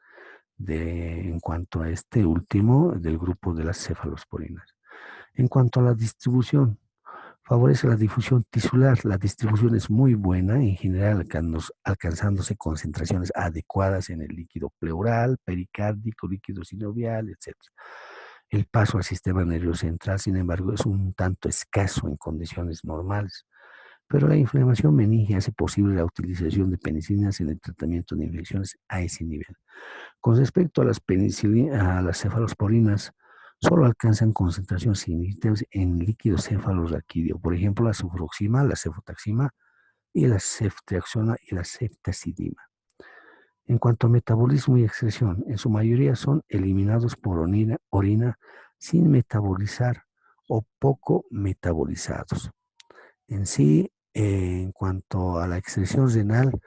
en cuanto a este último, del grupo de las cefalosporinas. En cuanto a la distribución, favorece la difusión tisular. La distribución es muy buena, en general alcanzándose concentraciones adecuadas en el líquido pleural, pericárdico, líquido sinovial, etc. El paso al sistema nervioso central, sin embargo, es un tanto escaso en condiciones normales, pero la inflamación meningia hace posible la utilización de penicilinas en el tratamiento de infecciones a ese nivel. Con respecto a las cefalosporinas, solo alcanzan concentraciones significativas en líquido cefalorraquídeo, por ejemplo, la sulfuroxima, la cefotaxima y la ceftriaxona y la ceftazidima. En cuanto a metabolismo y excreción, en su mayoría son eliminados por orina sin metabolizar o poco metabolizados. En sí, en cuanto a la excreción renal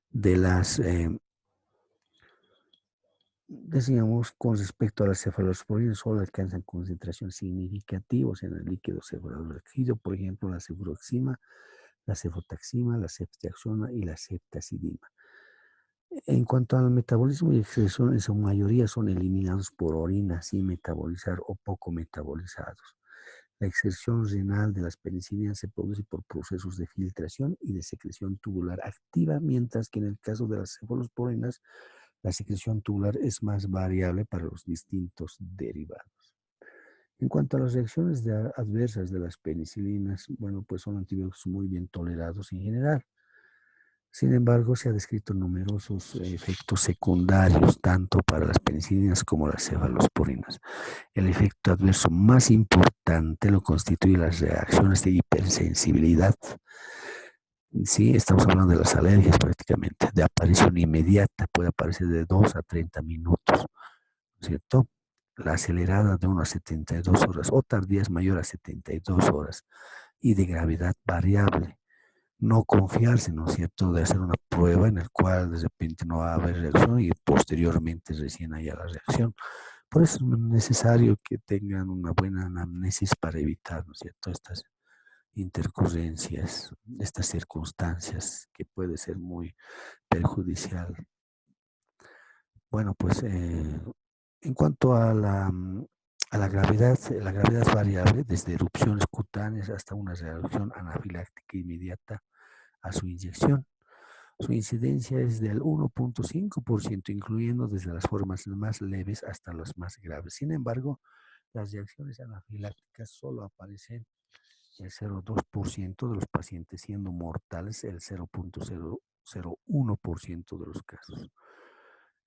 de las, decíamos, con respecto a las cefalosporinas, solo alcanzan concentraciones significativas en el líquido cefalorraquídeo, por ejemplo, la cefuroxima, la cefotaxima, la ceftriaxona y la ceftazidima. En cuanto al metabolismo y excreción, en su mayoría son eliminados por orina sin metabolizar o poco metabolizados. La excreción renal de las penicilinas se produce por procesos de filtración y de secreción tubular activa, mientras que en el caso de las cefalosporinas, la secreción tubular es más variable para los distintos derivados. En cuanto a las reacciones adversas de las penicilinas, bueno, pues son antibióticos muy bien tolerados en general. Sin embargo, se ha descrito numerosos efectos secundarios, tanto para las penicilinas como las cefalosporinas. El efecto adverso más importante lo constituyen las reacciones de hipersensibilidad. Sí, estamos hablando de las alergias prácticamente, de aparición inmediata, puede aparecer de 2 a 30 minutos, ¿no es cierto? La acelerada de 1 a 72 horas o tardías mayor a 72 horas y de gravedad variable. No confiarse, ¿no es cierto?, de hacer una prueba en la cual de repente no va a haber reacción y posteriormente recién haya la reacción. Por eso es necesario que tengan una buena anamnesis para evitar, ¿no es cierto?, estas intercurrencias, estas circunstancias que puede ser muy perjudicial. Bueno, pues en cuanto a la gravedad es variable desde erupciones cutáneas hasta una reacción anafiláctica inmediata a su inyección. Su incidencia es del 1.5%, incluyendo desde las formas más leves hasta las más graves. Sin embargo, las reacciones anafilácticas solo aparecen el 0.2% de los pacientes, siendo mortales el 0.001% de los casos.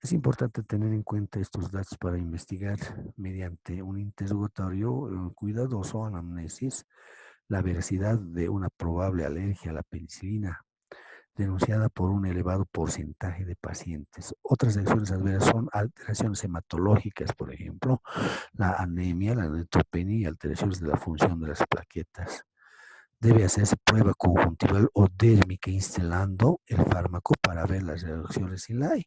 Es importante tener en cuenta estos datos para investigar mediante un interrogatorio cuidadoso, anamnesis, la veracidad de una probable alergia a la penicilina denunciada por un elevado porcentaje de pacientes. Otras reacciones adversas son alteraciones hematológicas, por ejemplo, la anemia, la neutropenia y alteraciones de la función de las plaquetas. Debe hacerse prueba conjuntival o dérmica instalando el fármaco para ver las reacciones si la hay.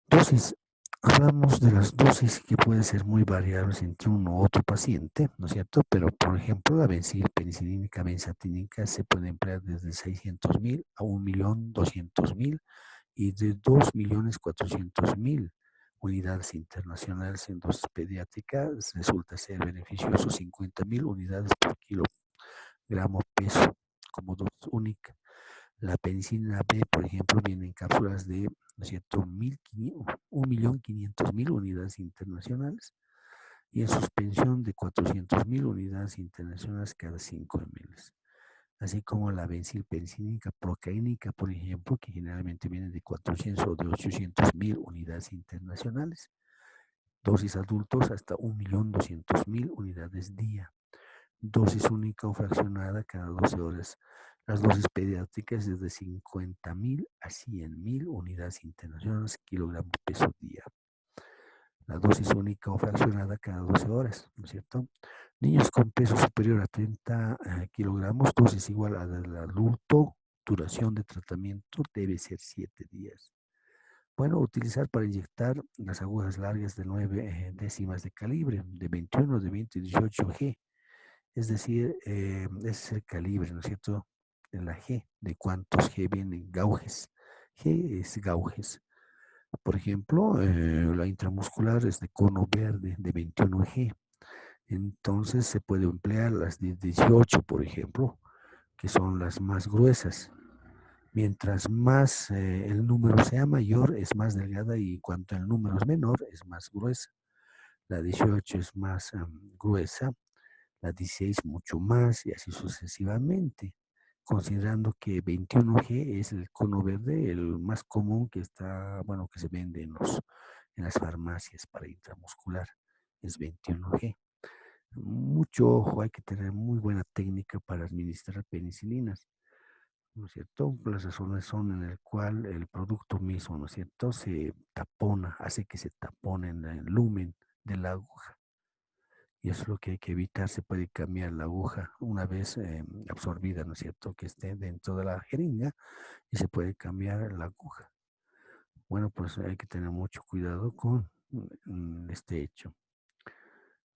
Dosis. Hablamos de las dosis que pueden ser muy variables entre uno u otro paciente, ¿no es cierto? Pero, por ejemplo, la penicilínica benzatínica se puede emplear desde 600.000 a 1.200.000 y de 2.400.000 unidades internacionales en dosis pediátricas. Resulta ser beneficioso 50.000 unidades por kilogramo peso como dosis única. La penicilina B, por ejemplo, viene en cápsulas de, ¿no es cierto?, 1.500.000 unidades internacionales y en suspensión de 400.000 unidades internacionales cada 5 ml. Así como la benzilpenicilínica procaínica, por ejemplo, que generalmente viene de 400 o de 800.000 unidades internacionales. Dosis adultos hasta 1.200.000 unidades día. Dosis única o fraccionada cada 12 horas. Las dosis pediátricas desde 50.000 a 100.000 unidades internacionales kilogramo peso día. La dosis única o fraccionada cada 12 horas, ¿no es cierto? Niños con peso superior a 30 kilogramos, dosis igual a la del adulto, duración de tratamiento debe ser 7 días. Bueno, utilizar para inyectar las agujas largas de 9 décimas de calibre, de 21, de 20 y 18 G. Es decir, ese es el calibre, ¿no es cierto? De la G, de cuántos G vienen, gauges. G es gauges. Por ejemplo, la intramuscular es de cono verde, de 21 G. Entonces se puede emplear las de 18, por ejemplo, que son las más gruesas. Mientras más el número sea mayor, es más delgada y cuanto el número es menor, es más gruesa. La 18 es más gruesa, la 16 mucho más y así sucesivamente, considerando que 21G es el cono verde, el más común que está, bueno, que se vende en las farmacias para intramuscular. Es 21G. Mucho ojo, hay que tener muy buena técnica para administrar penicilinas, ¿no es cierto? Las razones son en el cual el producto mismo, ¿no es cierto?, se tapona, hace que se tapone en el lumen de la aguja. Y eso es lo que hay que evitar. Se puede cambiar la aguja una vez absorbida, ¿no es cierto?, que esté dentro de la jeringa y se puede cambiar la aguja. Bueno, pues hay que tener mucho cuidado con este hecho.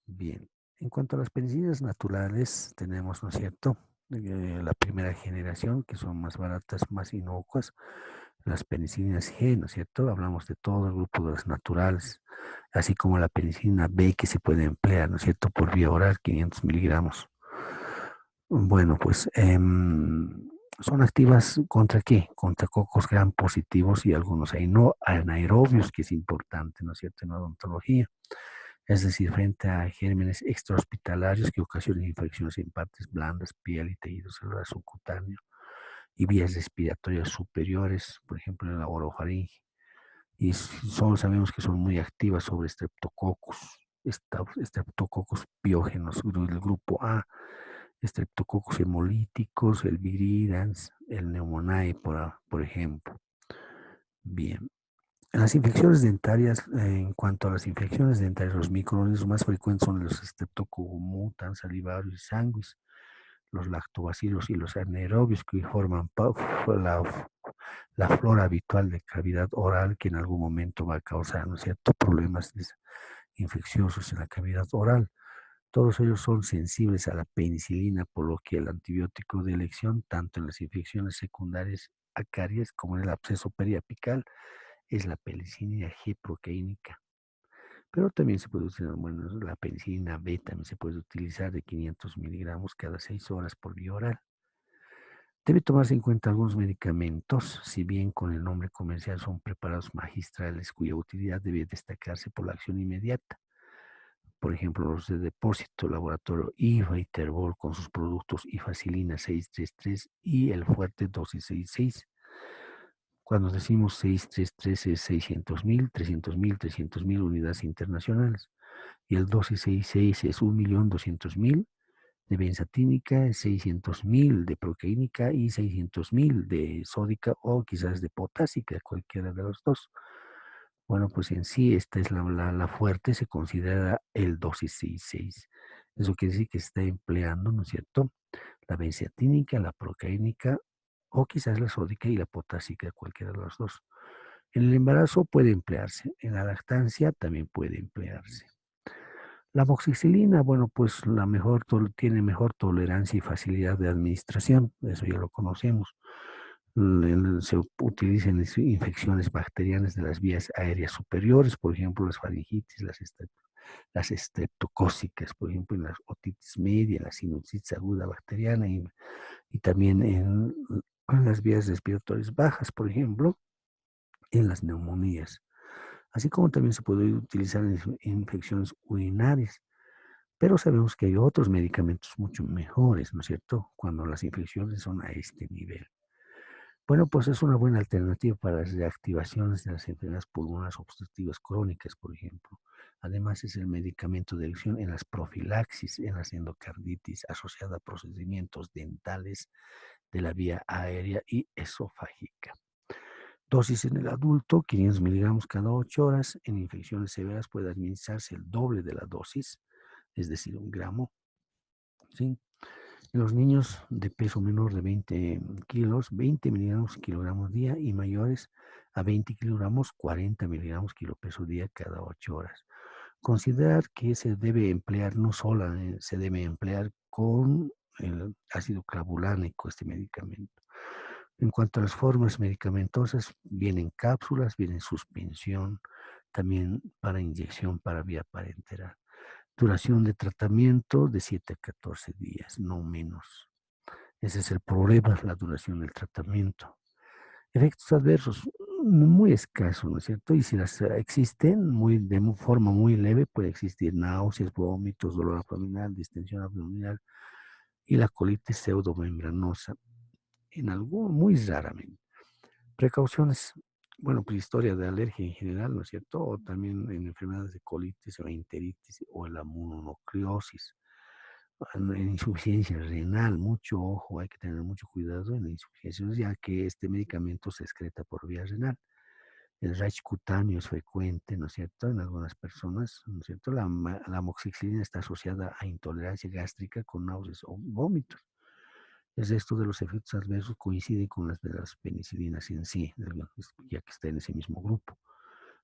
Bien, en cuanto a las penicilinas naturales, tenemos, ¿no es cierto?, la primera generación, que son más baratas, más inocuas, las penicilinas G, ¿no es cierto? Hablamos de todo el grupo de las naturales, así como la penicilina B que se puede emplear, ¿no es cierto?, por vía oral, 500 miligramos. Bueno, pues son activas contra qué? Contra cocos gram positivos y algunos no anaerobios, que es importante, ¿no es cierto?, en odontología. Es decir, frente a gérmenes extrahospitalarios que ocasionan infecciones en partes blandas, piel y tejido celular subcutáneo y vías respiratorias superiores, por ejemplo, en la orofaringe. Y solo sabemos que son muy activas sobre Streptococcus, Streptococcus piógenos del grupo A, Streptococcus hemolíticos, el viridans, el pneumoniae, por ejemplo. Bien. Las infecciones dentarias, en cuanto a las infecciones dentarias, los microorganismos más frecuentes son los Streptococcus mutans, salivarios y sanguis, los lactobacilos y los anaerobios que forman la flora habitual de cavidad oral que en algún momento va a causar, ¿no es cierto?, problemas infecciosos en la cavidad oral. Todos ellos son sensibles a la penicilina, por lo que el antibiótico de elección, tanto en las infecciones secundarias a caries como en el absceso periapical, es la penicilina G proteínica. Pero también se puede utilizar, bueno, la penicilina B también se puede utilizar de 500 miligramos cada 6 horas por vía oral. Debe tomarse en cuenta algunos medicamentos, si bien con el nombre comercial son preparados magistrales cuya utilidad debe destacarse por la acción inmediata. Por ejemplo, los de depósito laboratorio IFA y Terbol con sus productos Ifacilina 633 y el fuerte 266. Cuando decimos 633 es 600.000, 300.000, 300.000 unidades internacionales. Y el 1266 es 1.200.000 de benzatínica, 600.000 de proteínica y 600.000 de sódica o quizás de potásica, cualquiera de los dos. Bueno, pues en sí esta es la fuerte, se considera el 1266. Eso quiere decir que se está empleando, ¿no es cierto?, la benzatínica, la proteínica o quizás la sódica y la potásica, cualquiera de los dos. En el embarazo puede emplearse, en la lactancia también puede emplearse. La amoxicilina, bueno, pues tiene mejor tolerancia y facilidad de administración, eso ya lo conocemos. Se utiliza en infecciones bacterianas de las vías aéreas superiores, por ejemplo, las faringitis, las estreptocócicas, por ejemplo, en la otitis media, la sinusitis aguda bacteriana y también en las vías respiratorias bajas, por ejemplo, en las neumonías. Así como también se puede utilizar en infecciones urinarias. Pero sabemos que hay otros medicamentos mucho mejores, ¿no es cierto?, cuando las infecciones son a este nivel. Bueno, pues es una buena alternativa para las reactivaciones de las enfermedades pulmonares obstructivas crónicas, por ejemplo. Además, es el medicamento de elección en las profilaxis, en las endocarditis asociada a procedimientos dentales de la vía aérea y esofágica. Dosis en el adulto, 500 miligramos cada 8 horas. En infecciones severas puede administrarse el doble de la dosis, es decir, 1 gramo. ¿Sí? En los niños de peso menor de 20 kilos, 20 miligramos kilogramos día y mayores a 20 kilogramos, 40 miligramos kilopeso día cada 8 horas. Considerar que se debe emplear no solo, se debe emplear con el ácido clavulánico este medicamento. En cuanto a las formas medicamentosas, vienen cápsulas, viene suspensión, también para inyección para vía parenteral. Duración de tratamiento de 7 a 14 días, no menos. Ese es el problema, la duración del tratamiento. Efectos adversos muy escasos, ¿no es cierto? Y si las existen de forma muy leve, puede existir náuseas, vómitos, dolor abdominal, distensión abdominal y la colitis pseudomembranosa, muy raramente. Precauciones. bueno, pues historia de alergia en general, ¿no es cierto? O también en enfermedades de colitis o enteritis o la mononucleosis. En insuficiencia renal, mucho ojo, hay que tener mucho cuidado en la insuficiencia, ya que este medicamento se excreta por vía renal. El rash cutáneo es frecuente, ¿no es cierto?, en algunas personas, ¿no es cierto? La amoxicilina está asociada a intolerancia gástrica con náuseas o vómitos. El resto de los efectos adversos coinciden con las de las penicilinas en sí, ya que está en ese mismo grupo.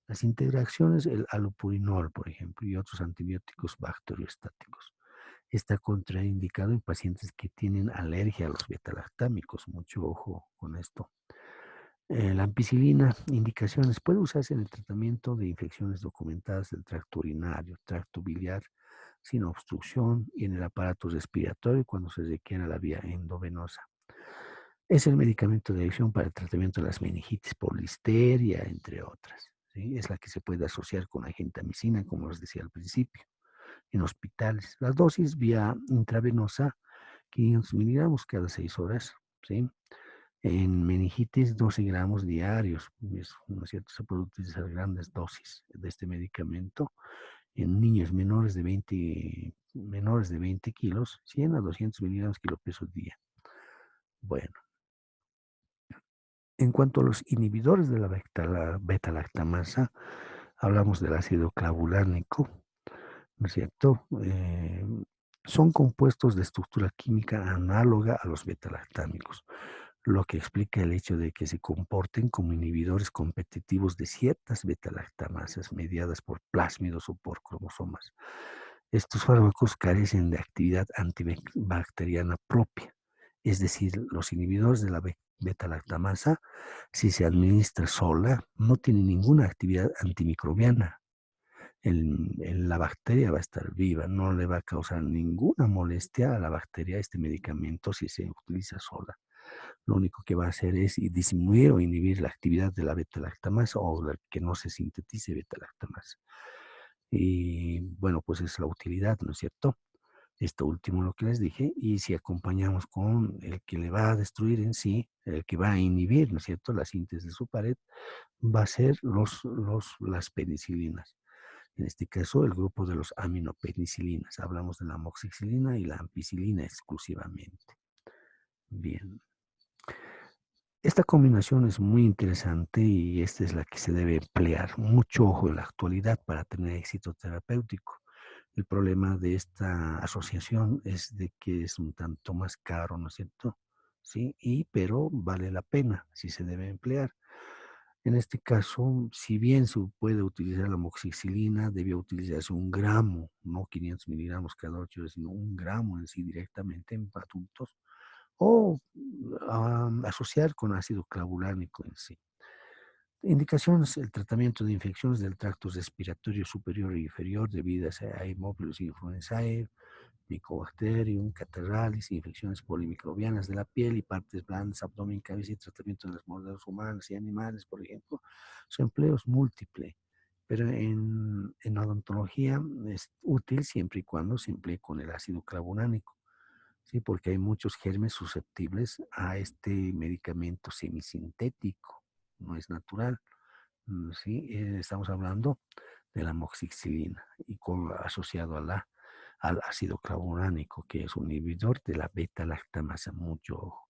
Las interacciones, el allopurinol, por ejemplo, y otros antibióticos bacteriostáticos. Está contraindicado en pacientes que tienen alergia a los betalactámicos. Mucho ojo con esto. La ampicilina, indicaciones, puede usarse en el tratamiento de infecciones documentadas del tracto urinario, tracto biliar, sin obstrucción y en el aparato respiratorio cuando se requiera la vía endovenosa. Es el medicamento de elección para el tratamiento de las meningitis por listeria, entre otras. ¿Sí? Es la que se puede asociar con la gentamicina, como les decía al principio, en hospitales. La dosis vía intravenosa, 500 miligramos cada 6 horas. ¿Sí? En meningitis, 12 gramos diarios. ¿No es cierto? Se puede utilizar grandes dosis de este medicamento. En niños menores de 20 kilos, 100 a 200 miligramos kilo peso día. Bueno, en cuanto a los inhibidores de la beta-lactamasa, hablamos del ácido clavulánico, ¿no es cierto? Son compuestos de estructura química análoga a los betalactámicos, lo que explica el hecho de que se comporten como inhibidores competitivos de ciertas betalactamasas mediadas por plásmidos o por cromosomas. Estos fármacos carecen de actividad antibacteriana propia, es decir, los inhibidores de la beta-lactamasa, si se administra sola, no tiene ninguna actividad antimicrobiana. La bacteria va a estar viva, no le va a causar ninguna molestia a la bacteria este medicamento si se utiliza sola. Lo único que va a hacer es disminuir o inhibir la actividad de la beta-lactamasa o que no se sintetice beta-lactamasa. Y bueno, pues es la utilidad, ¿no es cierto? Esto último lo que les dije, y si acompañamos con el que le va a destruir en sí, el que va a inhibir, ¿no es cierto?, la síntesis de su pared, va a ser las penicilinas. En este caso, el grupo de los aminopenicilinas. Hablamos de la amoxicilina y la ampicilina exclusivamente. Bien. Esta combinación es muy interesante y esta es la que se debe emplear. Mucho ojo en la actualidad para tener éxito terapéutico. El problema de esta asociación es de que es un tanto más caro, ¿no es cierto? Sí, pero vale la pena si se debe emplear. En este caso, si bien se puede utilizar la amoxicilina, debe utilizarse 1 gramo, no 500 miligramos cada 8 horas, sino 1 gramo en sí directamente en adultos, o asociar con ácido clavulánico en sí. Indicaciones: el tratamiento de infecciones del tracto respiratorio superior e inferior debidas a Haemophilus influenzae, Mycobacterium, catarralis, infecciones polimicrobianas de la piel y partes blandas, abdomen, cabeza y tratamiento de las mordeduras humanas y animales, por ejemplo. Su empleo es múltiple, pero en odontología es útil siempre y cuando se emplee con el ácido clavulánico, ¿sí? Porque hay muchos gérmenes susceptibles a este medicamento semisintético, no es natural. ¿Sí? Estamos hablando de la amoxicilina y asociado al ácido clavulánico, que es un inhibidor de la beta-lactamasa. Mucho ojo.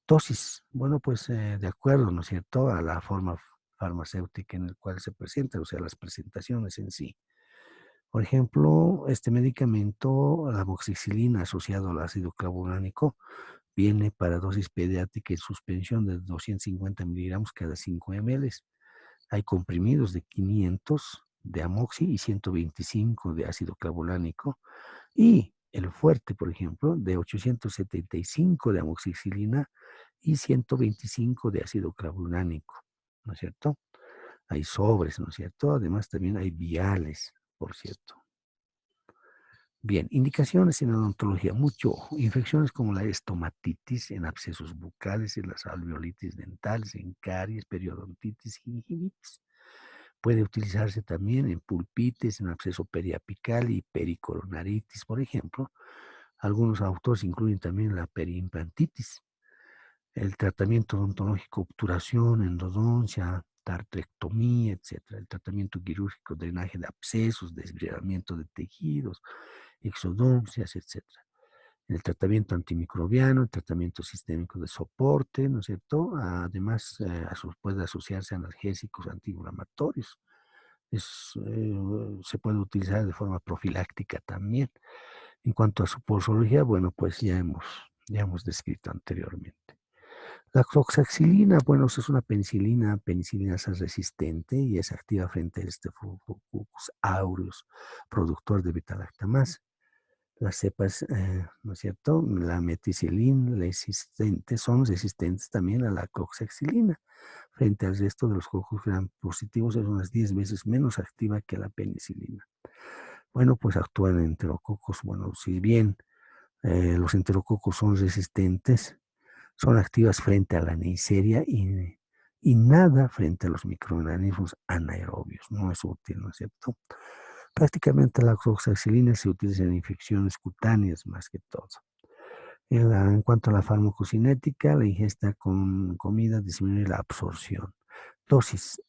Dosis, bueno, pues de acuerdo, ¿no es cierto?, a la forma farmacéutica en la cual se presenta, o sea, las presentaciones en sí. Por ejemplo, este medicamento, la amoxicilina asociado al ácido clavulánico, viene para dosis pediátrica en suspensión de 250 miligramos cada 5 ml. Hay comprimidos de 500 de amoxi y 125 de ácido clavulánico. Y el fuerte, por ejemplo, de 875 de amoxicilina y 125 de ácido clavulánico, ¿no es cierto? Hay sobres, ¿no es cierto? Además, también hay viales, por cierto. Bien, indicaciones en odontología, mucho ojo. Infecciones como la estomatitis, en abscesos bucales, en las alveolitis dentales, en caries, periodontitis, gingivitis. Puede utilizarse también en pulpitis, en absceso periapical y pericoronaritis, por ejemplo. Algunos autores incluyen también la periimplantitis. El tratamiento odontológico, obturación, endodoncia, tartrectomía, etcétera. El tratamiento quirúrgico, drenaje de abscesos, desbridamiento de tejidos, exodoncias, etcétera. El tratamiento antimicrobiano, el tratamiento sistémico de soporte, ¿no es cierto? Además, puede asociarse a analgésicos antiinflamatorios. Se puede utilizar de forma profiláctica también. En cuanto a su posología, bueno, pues ya hemos descrito anteriormente. La cloxaxilina, bueno, es una penicilina resistente y es activa frente a Staphylococcus aureus, productor de beta-lactamasa. Las cepas, ¿no es cierto? La meticilina son resistentes también a la cloxaxilina. Frente al resto de los cocos gram positivos es unas 10 veces menos activa que la penicilina. Bueno, pues actúan en enterococos. Bueno, si bien los enterococos son resistentes, son activas frente a la Neisseria y nada frente a los microorganismos anaerobios. No es útil, ¿no es cierto? Prácticamente la cloxacilina se utiliza en infecciones cutáneas más que todo. En cuanto a la farmacocinética, la ingesta con comida disminuye la absorción. Dosis,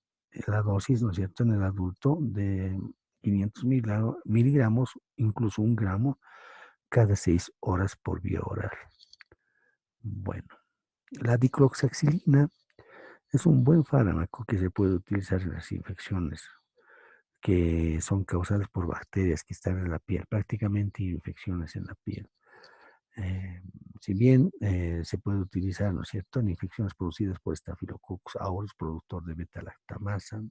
la dosis, ¿no es cierto?, en el adulto de 500 miligramos, incluso 1 gramo, cada 6 horas por vía oral. Bueno, la dicloxacilina es un buen fármaco que se puede utilizar en las infecciones que son causadas por bacterias que están en la piel, prácticamente infecciones en la piel. Eh, si bien se puede utilizar, ¿no es cierto?, en infecciones producidas por Staphylococcus aureus, productor de beta-lactamasa,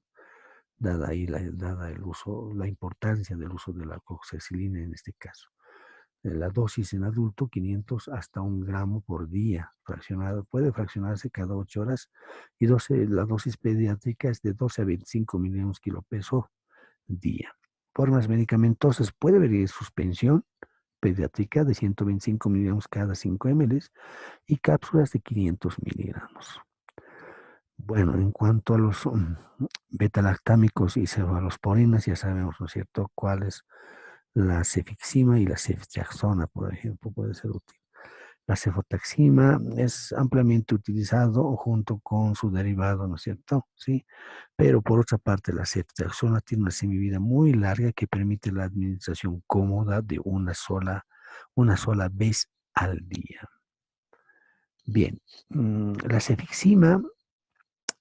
dada la importancia del uso de la cloxacilina en este caso. La dosis en adulto, 500 hasta 1 gramo por día, puede fraccionarse cada 8 horas, y la dosis pediátrica es de 12 a 25 miligramos kilopeso día. Formas medicamentosas, puede venir suspensión pediátrica de 125 miligramos cada 5 ml y cápsulas de 500 miligramos. Bueno, en cuanto a los beta-lactámicos y cefalosporinas, ya sabemos, ¿no es cierto?, cuáles. La cefixima y la ceftriaxona, por ejemplo, puede ser útil. La cefotaxima es ampliamente utilizado junto con su derivado, ¿no es cierto? Sí. Pero por otra parte, la ceftriaxona tiene una semivida muy larga que permite la administración cómoda de una sola vez al día. Bien, la cefixima,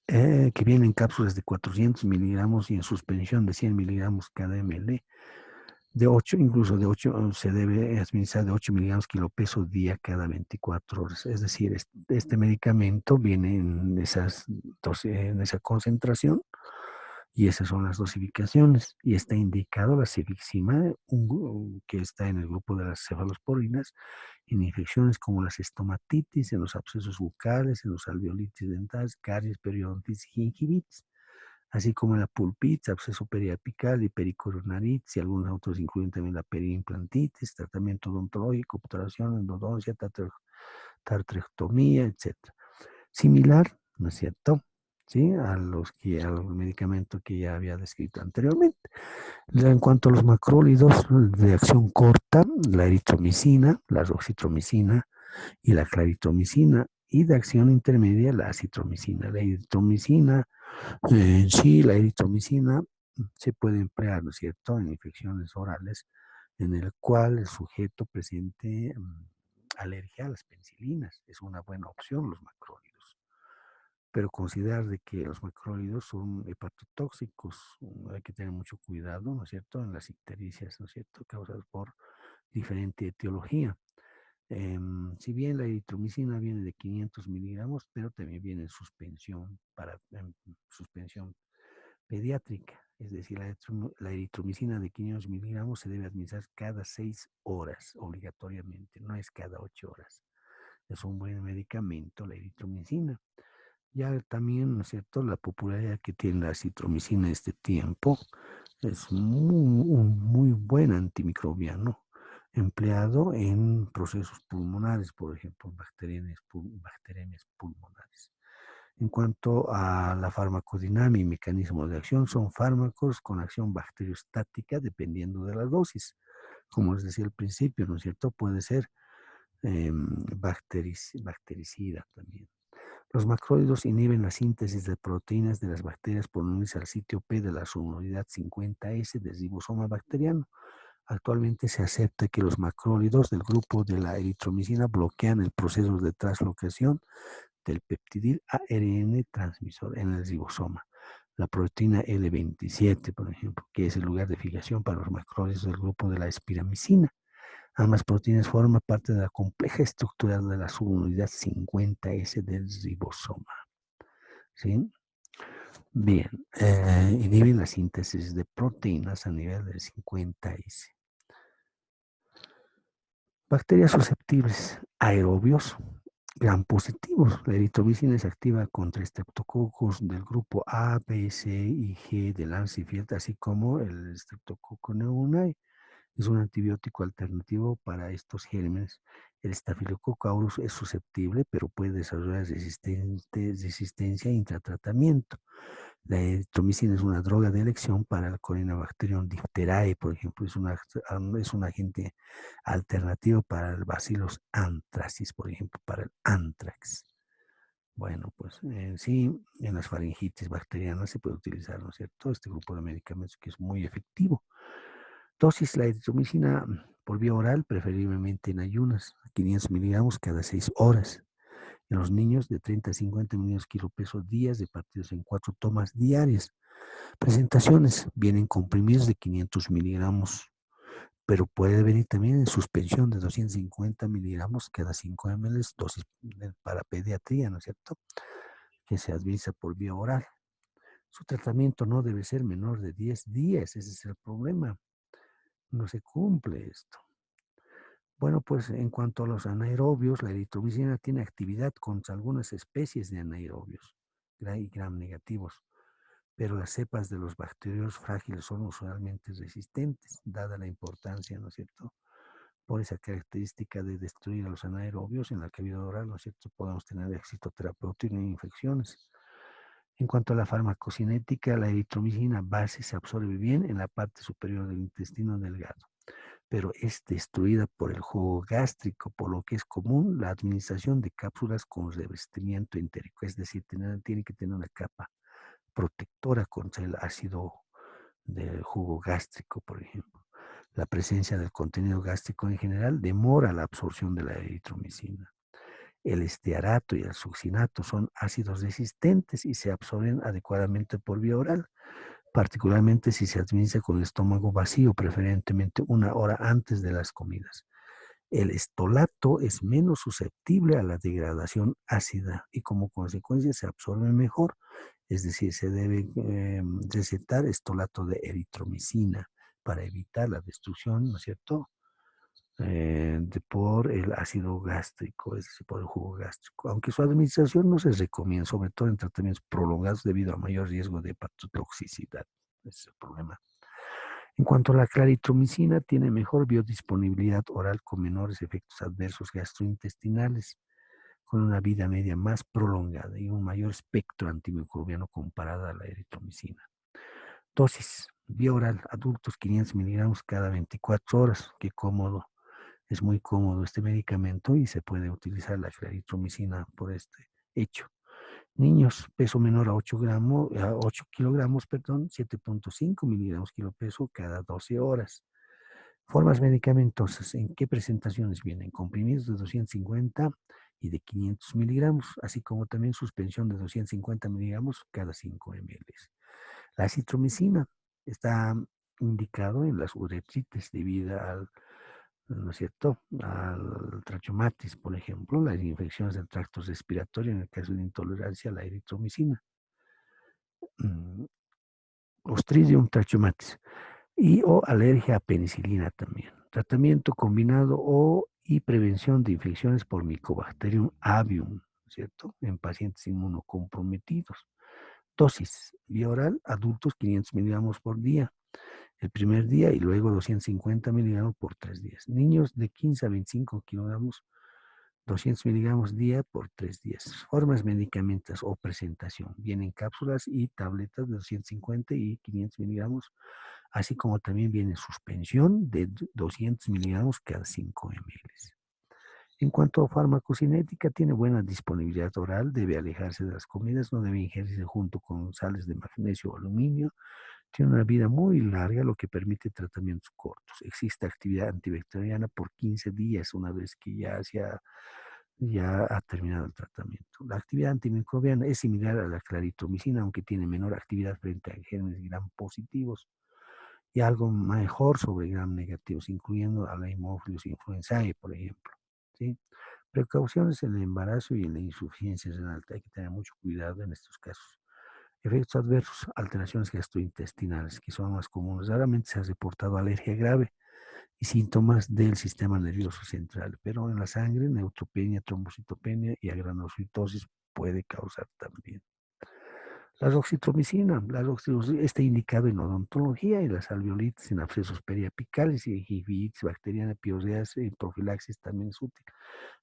que viene en cápsulas de 400 miligramos y en suspensión de 100 miligramos cada ml, incluso de 8, se debe administrar de 8 miligramos kilopeso día cada 24 horas. Es decir, este medicamento viene en en esa concentración y esas son las dosificaciones. Y está indicado la cefixima, que está en el grupo de las cefalosporinas, en infecciones como las estomatitis, en los abscesos bucales, en los alveolitis dentales, caries, periodontitis y gingivitis, así como la pulpitis, absceso periapical y pericoronaritis, y algunos otros incluyen también la periimplantitis, tratamiento odontológico, obturación, endodoncia, tartrectomía, etc. Similar, ¿no es cierto?, ¿sí?, a los medicamentos que ya había descrito anteriormente. En cuanto a los macrólidos de acción corta, la eritromicina, la roxitromicina y la claritromicina, y de acción intermedia, la acitromicina. La eritromicina, en sí, la eritromicina se puede emplear, ¿no es cierto?, en infecciones orales en el cual el sujeto presente alergia a las penicilinas. Es una buena opción los macrólidos. Pero considerar de que los macrólidos son hepatotóxicos, hay que tener mucho cuidado, ¿no es cierto?, en las ictericias, ¿no es cierto?, causadas por diferente etiología. Si bien la eritromicina viene de 500 miligramos, pero también viene en suspensión, suspensión pediátrica. Es decir, la eritromicina de 500 miligramos se debe administrar cada 6 horas obligatoriamente, no es cada 8 horas. Es un buen medicamento la eritromicina. Ya también, ¿no es cierto?, la popularidad que tiene la acitromicina en este tiempo es un muy buen antimicrobiano empleado en procesos pulmonares, por ejemplo, bacteriemias pulmonares. En cuanto a la farmacodinámica y mecanismo de acción, son fármacos con acción bacteriostática dependiendo de la dosis. Como les decía al principio, ¿no es cierto?, puede ser bactericida también. Los macrólidos inhiben la síntesis de proteínas de las bacterias por unirse al sitio P de la subunidad 50S del ribosoma bacteriano. Actualmente se acepta que los macrólidos del grupo de la eritromicina bloquean el proceso de translocación del peptidil ARN transmisor en el ribosoma. La proteína L27, por ejemplo, que es el lugar de fijación para los macrólidos del grupo de la espiramicina. Ambas proteínas forman parte de la compleja estructura de la subunidad 50S del ribosoma. ¿Sí? Bien, inhiben la síntesis de proteínas a nivel del 50S. Bacterias susceptibles, aerobios, gran positivos. La eritromicina es activa contra estreptococos del grupo A, B, C y G del Lancifeld, así como el Streptococcus pneumoniae. Es un antibiótico alternativo para estos gérmenes. El Staphylococcus aureus es susceptible, pero puede desarrollar resistencia intratratamiento. La eritromicina es una droga de elección para el Corynebacterium diphtheriae, por ejemplo, es un agente alternativo para el Bacillus anthracis, por ejemplo, para el anthrax. Bueno, pues sí, en las faringitis bacterianas se puede utilizar, ¿no es cierto? Este grupo de medicamentos que es muy efectivo. Dosis, la eritromicina por vía oral, preferiblemente en ayunas, 500 miligramos cada 6 horas. En los niños de 30 a 50 mililitros kilopeso días, repartidos en 4 tomas diarias. Presentaciones vienen comprimidos de 500 miligramos, pero puede venir también en suspensión de 250 miligramos cada 5 ml, dosis para pediatría, ¿no es cierto? Que se administra por vía oral. Su tratamiento no debe ser menor de 10 días, ese es el problema. No se cumple esto. Bueno, pues en cuanto a los anaerobios, la eritromicina tiene actividad contra algunas especies de anaerobios y gram negativos, pero las cepas de los bacterios frágiles son usualmente resistentes, dada la importancia, ¿no es cierto? Por esa característica de destruir a los anaerobios en la cavidad oral, ¿no es cierto? Podemos tener éxito terapéutico en infecciones. En cuanto a la farmacocinética, la eritromicina base se absorbe bien en la parte superior del intestino delgado, pero es destruida por el jugo gástrico, por lo que es común la administración de cápsulas con revestimiento entérico, es decir, tiene que tener una capa protectora contra el ácido del jugo gástrico, por ejemplo. La presencia del contenido gástrico en general demora la absorción de la eritromicina. El estearato y el succinato son ácidos resistentes y se absorben adecuadamente por vía oral, particularmente si se administra con el estómago vacío, preferentemente 1 hora antes de las comidas. El estolato es menos susceptible a la degradación ácida y como consecuencia se absorbe mejor, es decir, se debe recetar estolato de eritromicina para evitar la destrucción, ¿no es cierto?, por el ácido gástrico, es decir, por el jugo gástrico, aunque su administración no se recomienda, sobre todo en tratamientos prolongados debido a mayor riesgo de hepatotoxicidad. Ese es el problema. En cuanto a la claritromicina, tiene mejor biodisponibilidad oral con menores efectos adversos gastrointestinales, con una vida media más prolongada y un mayor espectro antimicrobiano comparada a la eritromicina. Dosis, vía oral, adultos 500 miligramos cada 24 horas. Qué cómodo, es muy cómodo este medicamento y se puede utilizar la claritromicina por este hecho. Niños, peso menor a 8 kilogramos, 7.5 miligramos kilo peso cada 12 horas. Formas medicamentosas, ¿en qué presentaciones vienen? Comprimidos de 250 y de 500 miligramos, así como también suspensión de 250 miligramos cada 5 ml. La acitromicina está indicado en las uretritis debido al, ¿no es cierto?, al trachomatis, por ejemplo, las infecciones del tracto respiratorio en el caso de intolerancia a la eritromicina. Clostridium trachomatis y o alergia a penicilina también. Tratamiento combinado y prevención de infecciones por Mycobacterium avium, ¿cierto?, en pacientes inmunocomprometidos. Dosis, vía oral, adultos 500 miligramos por día, el primer día y luego 250 miligramos por 3 días. Niños de 15 a 25 kilogramos, 200 miligramos día por 3 días. Formas medicamentosas o presentación. Vienen cápsulas y tabletas de 250 y 500 miligramos, así como también viene suspensión de 200 miligramos cada 5 ml. En cuanto a farmacocinética, tiene buena disponibilidad oral, debe alejarse de las comidas, no debe ingerirse junto con sales de magnesio o aluminio. Tiene una vida muy larga, lo que permite tratamientos cortos. Existe actividad antibacteriana por 15 días una vez que ya ha terminado el tratamiento. La actividad antimicrobiana es similar a la claritromicina, aunque tiene menor actividad frente a gérmenes gram positivos y algo mejor sobre gram negativos, incluyendo a la Haemophilus influenzae, por ejemplo. ¿Sí? Precauciones en el embarazo y en la insuficiencia renal. Hay que tener mucho cuidado en estos casos. Efectos adversos, alteraciones gastrointestinales, que son más comunes. Raramente se ha reportado alergia grave y síntomas del sistema nervioso central, pero en la sangre, neutropenia, trombocitopenia y agranulocitosis puede causar también. La roxitromicina está indicado en odontología y las alveolitis en abscesos periapicales y gingivitis bacteriana, piorreas en profilaxis también es útil.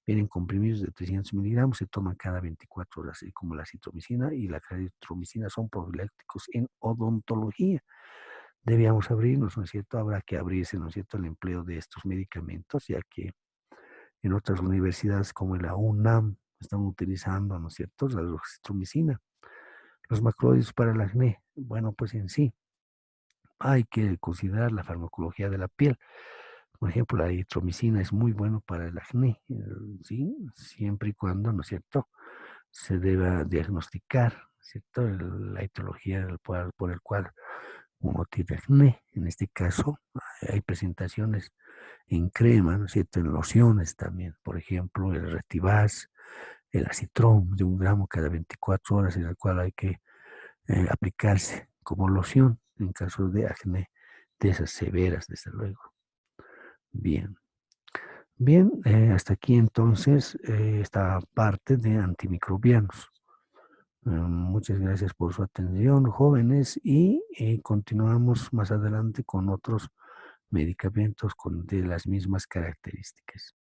Vienen comprimidos de 300 miligramos, se toman cada 24 horas, y como la citromicina y la claritromicina son profilácticos en odontología. Debíamos abrirnos, ¿no es cierto? Habrá que abrirse, ¿no es cierto?, el empleo de estos medicamentos, ya que en otras universidades como la UNAM están utilizando, ¿no es cierto?, la roxitromicina. Los macrólidos para el acné, bueno, pues en sí hay que considerar la farmacología de la piel. Por ejemplo, la eritromicina es muy bueno para el acné, ¿sí? Siempre y cuando, ¿no es cierto?, se deba diagnosticar, ¿cierto?, la etiología por el cual uno tiene acné. En este caso, hay presentaciones en crema, ¿no es cierto?, en lociones también. Por ejemplo, el Retivaz, el Acitrón de 1 gramo cada 24 horas, en el cual hay que aplicarse como loción en caso de acné de esas severas, desde luego. Bien, bien, hasta aquí entonces esta parte de antimicrobianos. Muchas gracias por su atención, jóvenes, y continuamos más adelante con otros medicamentos de las mismas características.